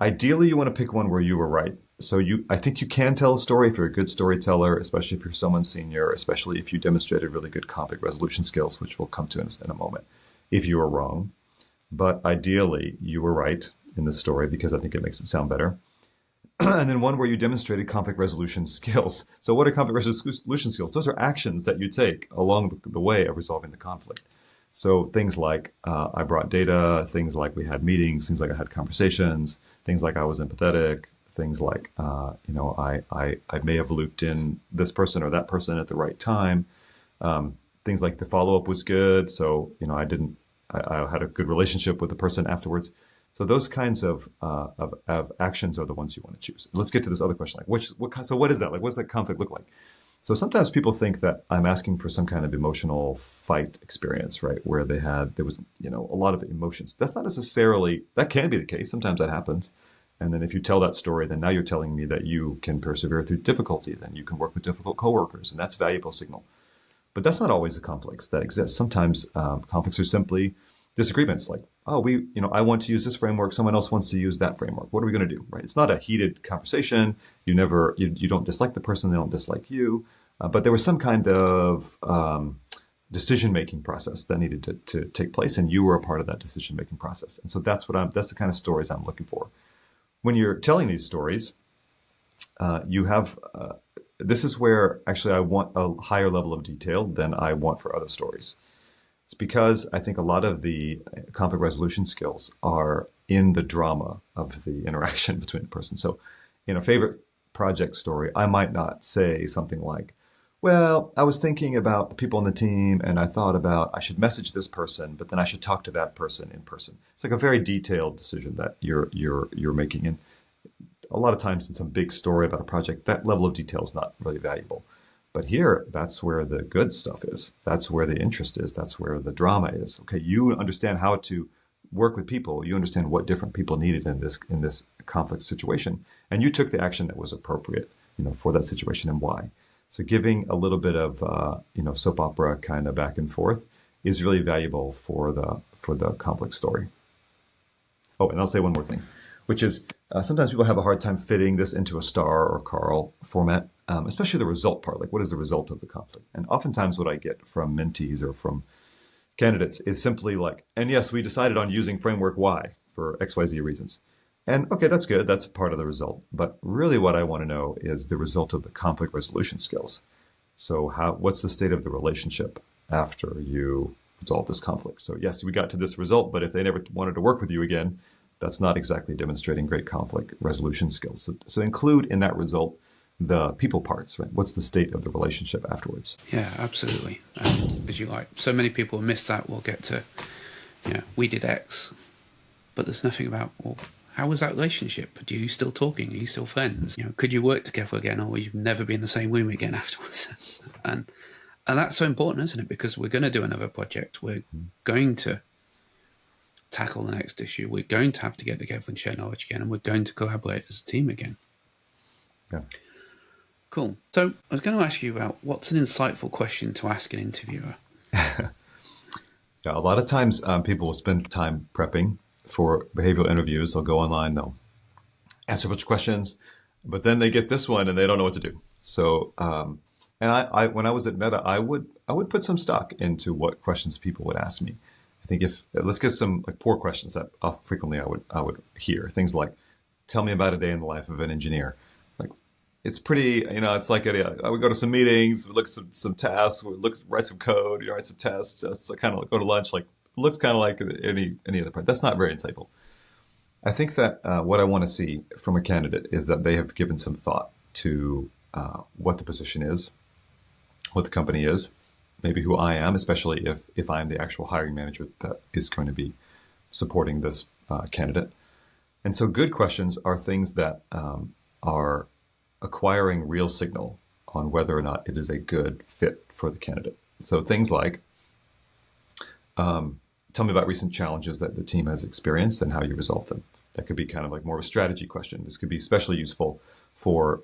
Ideally, you want to pick one where you were right. So I think you can tell a story if you're a good storyteller, especially if you're someone senior, especially if you demonstrated really good conflict resolution skills, which we'll come to in a moment, if you were wrong. But ideally, you were right in the story, because I think it makes it sound better. And then one where you demonstrated conflict resolution skills. So what are conflict resolution skills? Those are actions that you take along the way of resolving the conflict. So things like I brought data, things like we had meetings, things like I had conversations, things like I was empathetic, things like I may have looped in this person or that person at the right time. Things like the follow-up was good, so I had a good relationship with the person afterwards. So those kinds of actions are the ones you want to choose. Let's get to this other question, like so what is that? Like, what does that conflict look like? So sometimes people think that I'm asking for some kind of emotional fight experience, right? Where there was a lot of emotions. That's not necessarily, that can be the case. Sometimes that happens. And then if you tell that story, then now you're telling me that you can persevere through difficulties and you can work with difficult coworkers, and that's a valuable signal. But that's not always the conflicts that exist. Sometimes conflicts are simply disagreements, like, oh, I want to use this framework, someone else wants to use that framework. What are we going to do, right? It's not a heated conversation. You don't dislike the person, they don't dislike you. But there was some kind of decision-making process that needed to take place, and you were a part of that decision-making process. And so that's the kind of stories I'm looking for. When you're telling these stories, this is where actually I want a higher level of detail than I want for other stories. It's because I think a lot of the conflict resolution skills are in the drama of the interaction between the person. So in a favorite project story, I might not say something like, well, I was thinking about the people on the team and I thought about I should message this person, but then I should talk to that person in person. It's like a very detailed decision that you're making. And a lot of times in some big story about a project, that level of detail is not really valuable. But here, that's where the good stuff is. That's where the interest is. That's where the drama is. Okay, you understand how to work with people. You understand what different people needed in this conflict situation, and you took the action that was appropriate, for that situation and why. So giving a little bit of soap opera kind of back and forth is really valuable for the conflict story. Oh, and I'll say one more thing, which is sometimes people have a hard time fitting this into a star or Carl format, especially the result part. Like, what is the result of the conflict? And oftentimes, what I get from mentees or from candidates is simply like, and yes, we decided on using framework Y for XYZ reasons. And okay, that's good. That's part of the result. But really, what I want to know is the result of the conflict resolution skills. So, what's the state of the relationship after you resolve this conflict? So, yes, we got to this result, but if they never wanted to work with you again, that's not exactly demonstrating great conflict resolution skills. So include in that result the people parts, right? What's the state of the relationship afterwards? Yeah, absolutely. As you like, so many people miss that. We'll get to, we did X, but there's nothing about, well, how was that relationship? Are you still talking? Are you still friends? Could you work together again, or will you never be in the same room again afterwards? and that's so important, isn't it? Because we're going to do another project. We're going to tackle the next issue. We're going to have to get together and share knowledge again, and we're going to collaborate as a team again. Yeah. Cool. So I was going to ask you about what's an insightful question to ask an interviewer? Yeah, a lot of times people will spend time prepping for behavioral interviews. They'll go online, they'll answer a bunch of questions, but then they get this one and they don't know what to do. So, and I when I was at Meta, I would put some stock into what questions people would ask me. I think let's get some like poor questions that frequently I would hear things like, "Tell me about a day in the life of an engineer." Like, it's pretty, it's like I would go to some meetings, we look at some tasks, write some code, write some tests, just kind of like go to lunch. Like, it looks kind of like any other part. That's not very insightful. I think that what I want to see from a candidate is that they have given some thought to what the position is, what the company is, maybe who I am, especially if I'm the actual hiring manager that is going to be supporting this candidate. And so good questions are things that are acquiring real signal on whether or not it is a good fit for the candidate. So things like, tell me about recent challenges that the team has experienced and how you resolved them. That could be kind of like more of a strategy question. This could be especially useful for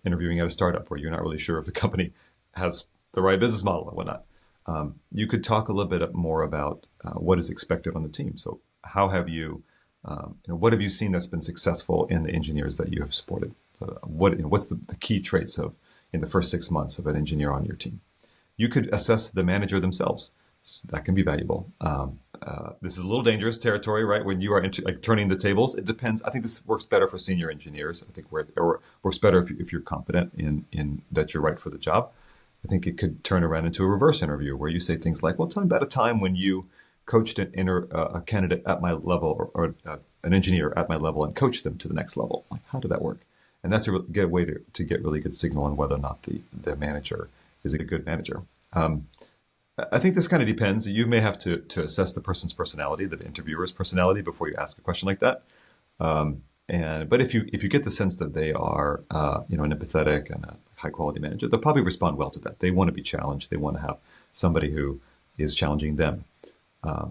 interviewing at a startup where you're not really sure if the company has the right business model or whatnot. You could talk a little bit more about what is expected on the team. So how have you, what have you seen that's been successful in the engineers that you have supported? What's the key traits in the first 6 months of an engineer on your team? You could assess the manager themselves. That can be valuable. This is a little dangerous territory, right? When you are turning the tables, it depends. I think this works better for senior engineers. I think or works better if you're competent in that you're right for the job. I think it could turn around into a reverse interview where you say things like, well, tell me about a time when you coached a candidate at my level or an engineer at my level and coached them to the next level. Like, how did that work? And that's a good way to get really good signal on whether or not the manager is a good manager. I think this kind of depends. You may have to assess the person's personality, the interviewer's personality, before you ask a question like that. But if you get the sense that they are an empathetic and a high quality manager, they'll probably respond well to that. They want to be challenged. They want to have somebody who is challenging them.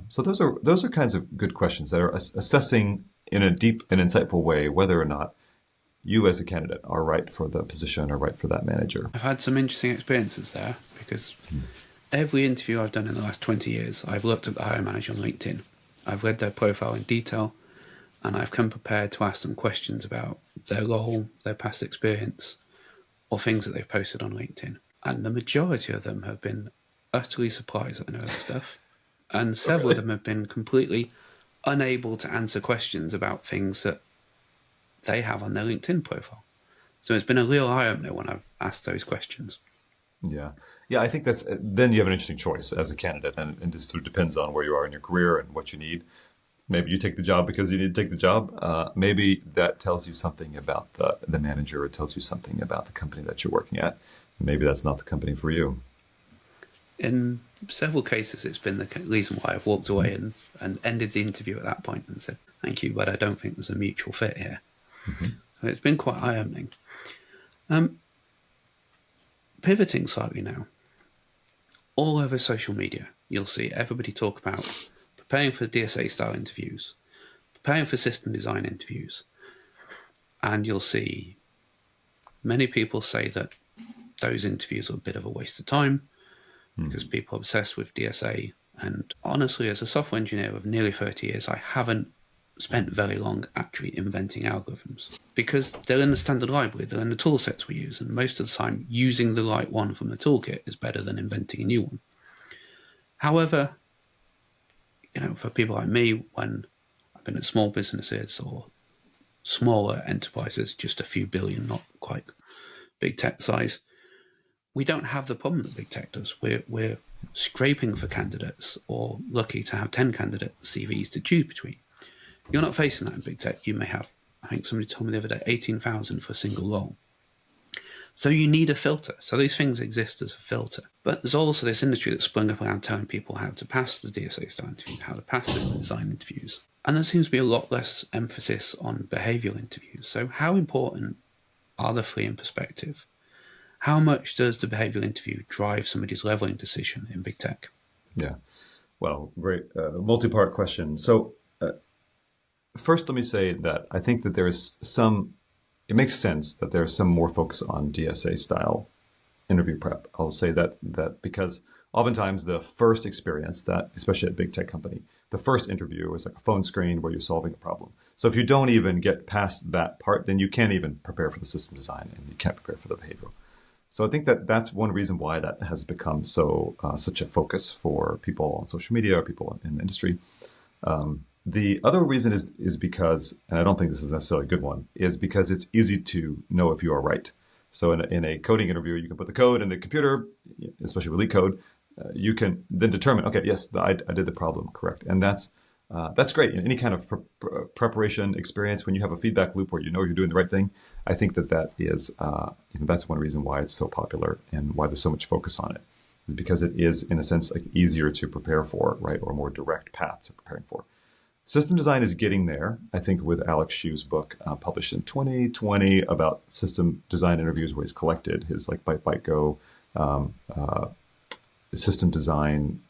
So those are kinds of good questions that are assessing in a deep and insightful way whether or not you as a candidate are right for the position or right for that manager. I've had some interesting experiences there because every interview I've done in the last 20 years, I've looked at the hiring manager on LinkedIn. I've read their profile in detail, and I've come prepared to ask them questions about their role, their past experience, or things that they've posted on LinkedIn. And the majority of them have been utterly surprised that I know that stuff. And several of them have been completely unable to answer questions about things that they have on their LinkedIn profile. So it's been a real eye-opener when I've asked those questions. Yeah. Yeah, I think then you have an interesting choice as a candidate, and it just sort of depends on where you are in your career and what you need. Maybe you take the job because you need to take the job. Maybe that tells you something about the manager. It tells you something about the company that you're working at. Maybe that's not the company for you. In several cases, it's been the reason why I've walked away and ended the interview at that point and said, thank you, but I don't think there's a mutual fit here. Mm-hmm. So it's been quite eye-opening. pivoting slightly now. All over social media, you'll see everybody talk about preparing for DSA style interviews, preparing for system design interviews, and you'll see many people say that those interviews are a bit of a waste of time because people are obsessed with DSA. And honestly, as a software engineer of nearly 30 years, I haven't spent very long actually inventing algorithms because they're in the standard library, they're in the tool sets we use, and most of the time using the right one from the toolkit is better than inventing a new one. However, for people like me, when I've been at small businesses or smaller enterprises, just a few billion, not quite big tech size, we don't have the problem that big tech does. We're scraping for candidates or lucky to have 10 candidate CVs to choose between. You're not facing that in big tech. You may have, I think somebody told me the other day, 18,000 for a single role. So you need a filter. So these things exist as a filter. But there's also this industry that's sprung up around telling people how to pass the DSA style interview, how to pass system design interviews. And there seems to be a lot less emphasis on behavioural interviews. So how important are the three in perspective? How much does the behavioural interview drive somebody's leveling decision in big tech? Yeah. Well, great. Multi-part question. So first, let me say that I think that there is it makes sense that there's some more focus on DSA style interview prep. I'll say that because oftentimes the first experience that, especially at a big tech company, the first interview is like a phone screen where you're solving a problem. So if you don't even get past that part, then you can't even prepare for the system design and you can't prepare for the behavioral. So I think that that's one reason why that has become such a focus for people on social media or people in the industry. The other reason is because, and I don't think this is necessarily a good one, is because it's easy to know if you are right. So in a coding interview, you can put the code in the computer, especially with LeetCode. You can then determine, okay, yes, I did the problem correct, and that's great. In any kind of preparation experience, when you have a feedback loop where you know you're doing the right thing, I think that is that's one reason why it's so popular and why there's so much focus on it, is because it is in a sense like easier to prepare for, right, or a more direct path to preparing for. System design is getting there, I think, with Alex Shue's book published in 2020 about system design interviews, where he's collected his like Byte Go system design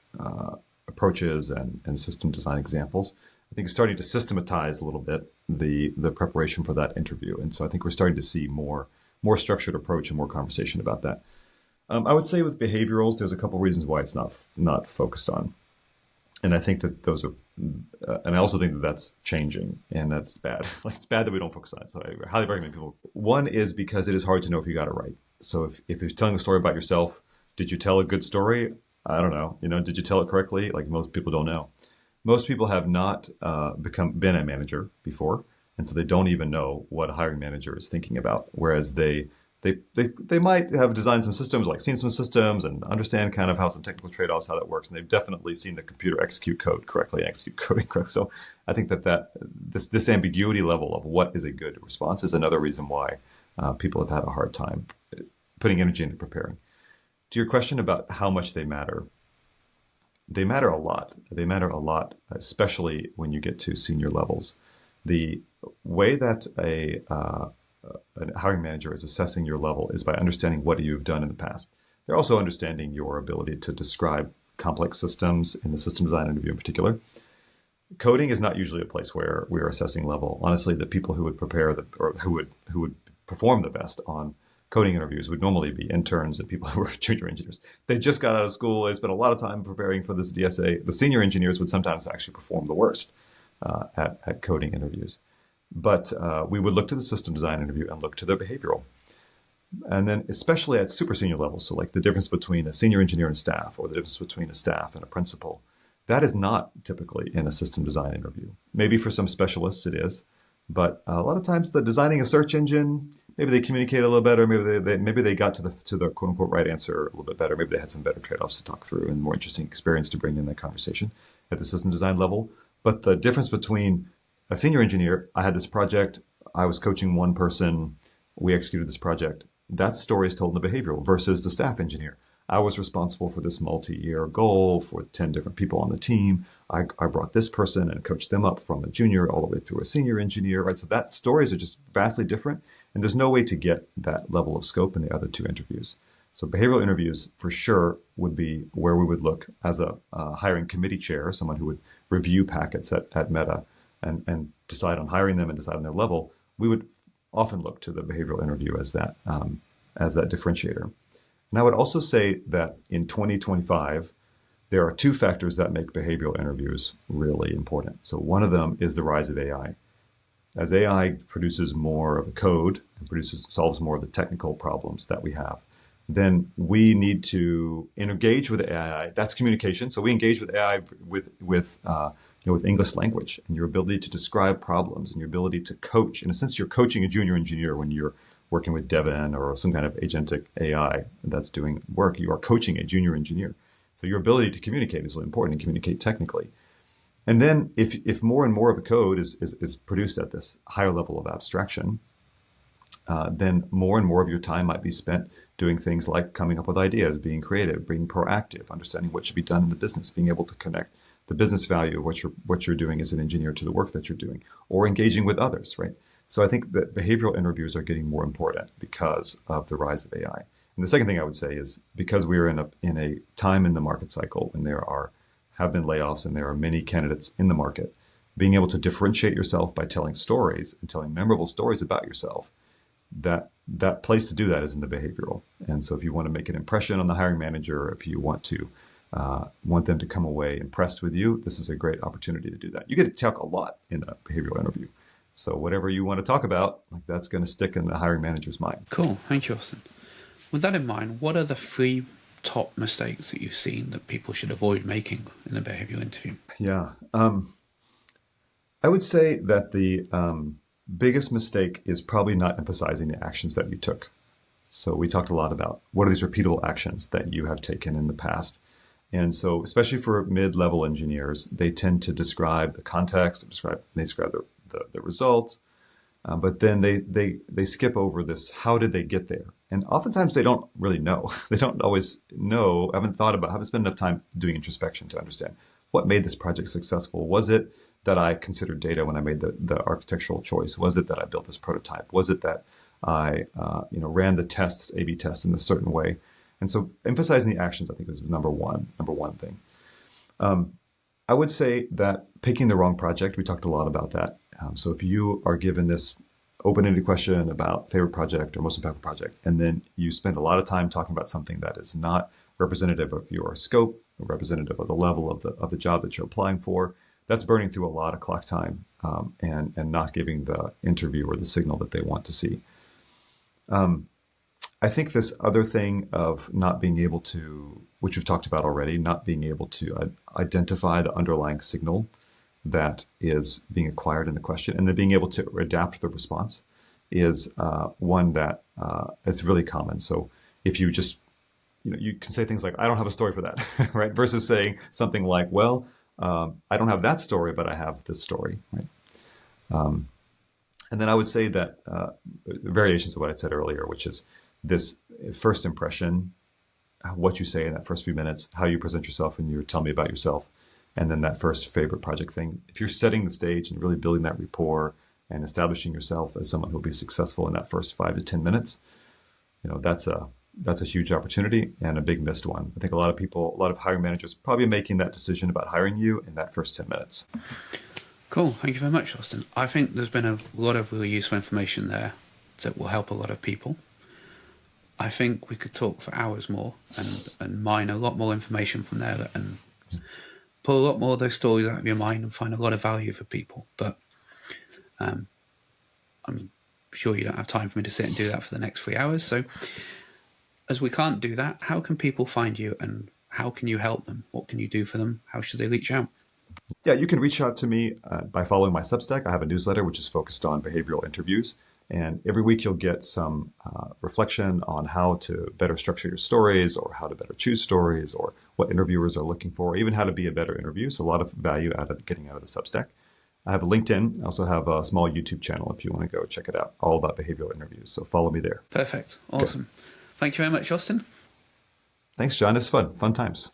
approaches and system design examples. I think it's starting to systematize a little bit the preparation for that interview, and so I think we're starting to see more structured approach and more conversation about that. I would say with behaviorals, there's a couple reasons why it's not focused on. And I think that those are, and I also think that that's changing, and that's bad. Like, it's bad that we don't focus on it. So I highly recommend people. One is because it is hard to know if you got it right. So if you're telling a story about yourself, did you tell a good story? I don't know. Did you tell it correctly? Like, most people don't know. Most people have not been a manager before, and so they don't even know what a hiring manager is thinking about. Whereas they might have designed some systems, like seen some systems and understand kind of how some technical trade-offs, how that works. And they've definitely seen the computer execute code correctly and execute code incorrectly. So I think that this ambiguity level of what is a good response is another reason why people have had a hard time putting energy into preparing. To your question about how much they matter a lot. They matter a lot, especially when you get to senior levels. The way that a hiring manager is assessing your level is by understanding what you've done in the past. They're also understanding your ability to describe complex systems in the system design interview in particular. Coding is not usually a place where we are assessing level. Honestly, the people who would prepare or who would perform the best on coding interviews would normally be interns and people who are junior engineers. They just got out of school. They spent a lot of time preparing for this DSA. The senior engineers would sometimes actually perform the worst at coding interviews. But we would look to the system design interview and look to their behavioral. And then especially at super senior levels, so like the difference between a senior engineer and staff, or the difference between a staff and a principal, that is not typically in a system design interview. Maybe for some specialists it is, but a lot of times the designing a search engine, maybe they communicate a little better, maybe they got to the quote unquote right answer a little bit better, maybe they had some better trade-offs to talk through and more interesting experience to bring in that conversation at the system design level. But the difference between a senior engineer, I had this project, I was coaching one person, we executed this project. That story is told in the behavioral, versus the staff engineer. I was responsible for this multi-year goal for 10 different people on the team. I brought this person and coached them up from a junior all the way through a senior engineer, right? So that stories are just vastly different, and there's no way to get that level of scope in the other two interviews. So behavioral interviews for sure would be where we would look as a hiring committee chair, someone who would review packets at Meta and decide on hiring them and decide on their level. We would often look to the behavioral interview as that differentiator. And I would also say that in 2025, there are two factors that make behavioral interviews really important. So one of them is the rise of AI. As AI produces more of the code and solves more of the technical problems that we have, then we need to engage with AI. That's communication. So we engage with AI with English language and your ability to describe problems and your ability to coach. In a sense, you're coaching a junior engineer when you're working with Devin or some kind of agentic AI that's doing work. You are coaching a junior engineer. So your ability to communicate is really important, and communicate technically. And then if more and more of the code is produced at this higher level of abstraction, then more and more of your time might be spent doing things like coming up with ideas, being creative, being proactive, understanding what should be done in the business, being able to connect the business value of what you're doing as an engineer to the work that you're doing, or engaging with others, right? So I think that behavioral interviews are getting more important because of the rise of AI. And the second thing I would say is because we're in a time in the market cycle when have been layoffs and there are many candidates in the market, being able to differentiate yourself by telling stories and telling memorable stories about yourself, that place to do that is in the behavioral. And so if you want to make an impression on the hiring manager, if you want them to come away impressed with you, this is a great opportunity to do that. You get to talk a lot in a behavioral interview. So whatever you want to talk about, that's going to stick in the hiring manager's mind. Cool. Thank you, Austen. With that in mind, what are the 3 top mistakes that you've seen that people should avoid making in a behavioral interview? Yeah. I would say that the biggest mistake is probably not emphasizing the actions that you took. So we talked a lot about what are these repeatable actions that you have taken in the past. And so especially for mid-level engineers, they tend to describe the context, they describe the results, but then they skip over this, how did they get there? And oftentimes they don't really know. They don't always know, haven't spent enough time doing introspection to understand what made this project successful. Was it that I considered data when I made the architectural choice? Was it that I built this prototype? Was it that I ran the tests, A/B tests in a certain way? And so emphasizing the actions, I think, is number one thing. I would say that picking the wrong project, we talked a lot about that. So if you are given this open-ended question about favorite project or most impactful project, and then you spend a lot of time talking about something that is not representative of your scope, representative of the level of the job that you're applying for, that's burning through a lot of clock time and not giving the interviewer the signal that they want to see. I think this other thing of not being able to, which we've talked about already, not being able to identify the underlying signal that is being acquired in the question, and then being able to adapt the response is one that is really common. So if you just, you can say things like, I don't have a story for that, right? Versus saying something like, well, I don't have that story, but I have this story, right? And then I would say that variations of what I said earlier, which is this first impression, what you say in that first few minutes, how you present yourself and you tell me about yourself, and then that first favorite project thing. If you're setting the stage and really building that rapport and establishing yourself as someone who will be successful in that first 5 to 10 minutes, that's a huge opportunity and a big missed one. I think a lot of hiring managers probably making that decision about hiring you in that first 10 minutes. Cool. Thank you very much, Austen. I think there's been a lot of really useful information there that will help a lot of people. I think we could talk for hours more and mine a lot more information from there and pull a lot more of those stories out of your mind and find a lot of value for people. But I'm sure you don't have time for me to sit and do that for the next 3 hours. So as we can't do that, how can people find you and how can you help them? What can you do for them? How should they reach out? Yeah, you can reach out to me by following my Substack. I have a newsletter which is focused on behavioral interviews. And every week you'll get some reflection on how to better structure your stories or how to better choose stories or what interviewers are looking for, even how to be a better interview. So a lot of value getting out of the Substack. I have a LinkedIn. I also have a small YouTube channel if you want to go check it out, all about behavioral interviews. So follow me there. Perfect. Awesome. Good. Thank you very much, Austen. Thanks, John. It's fun times.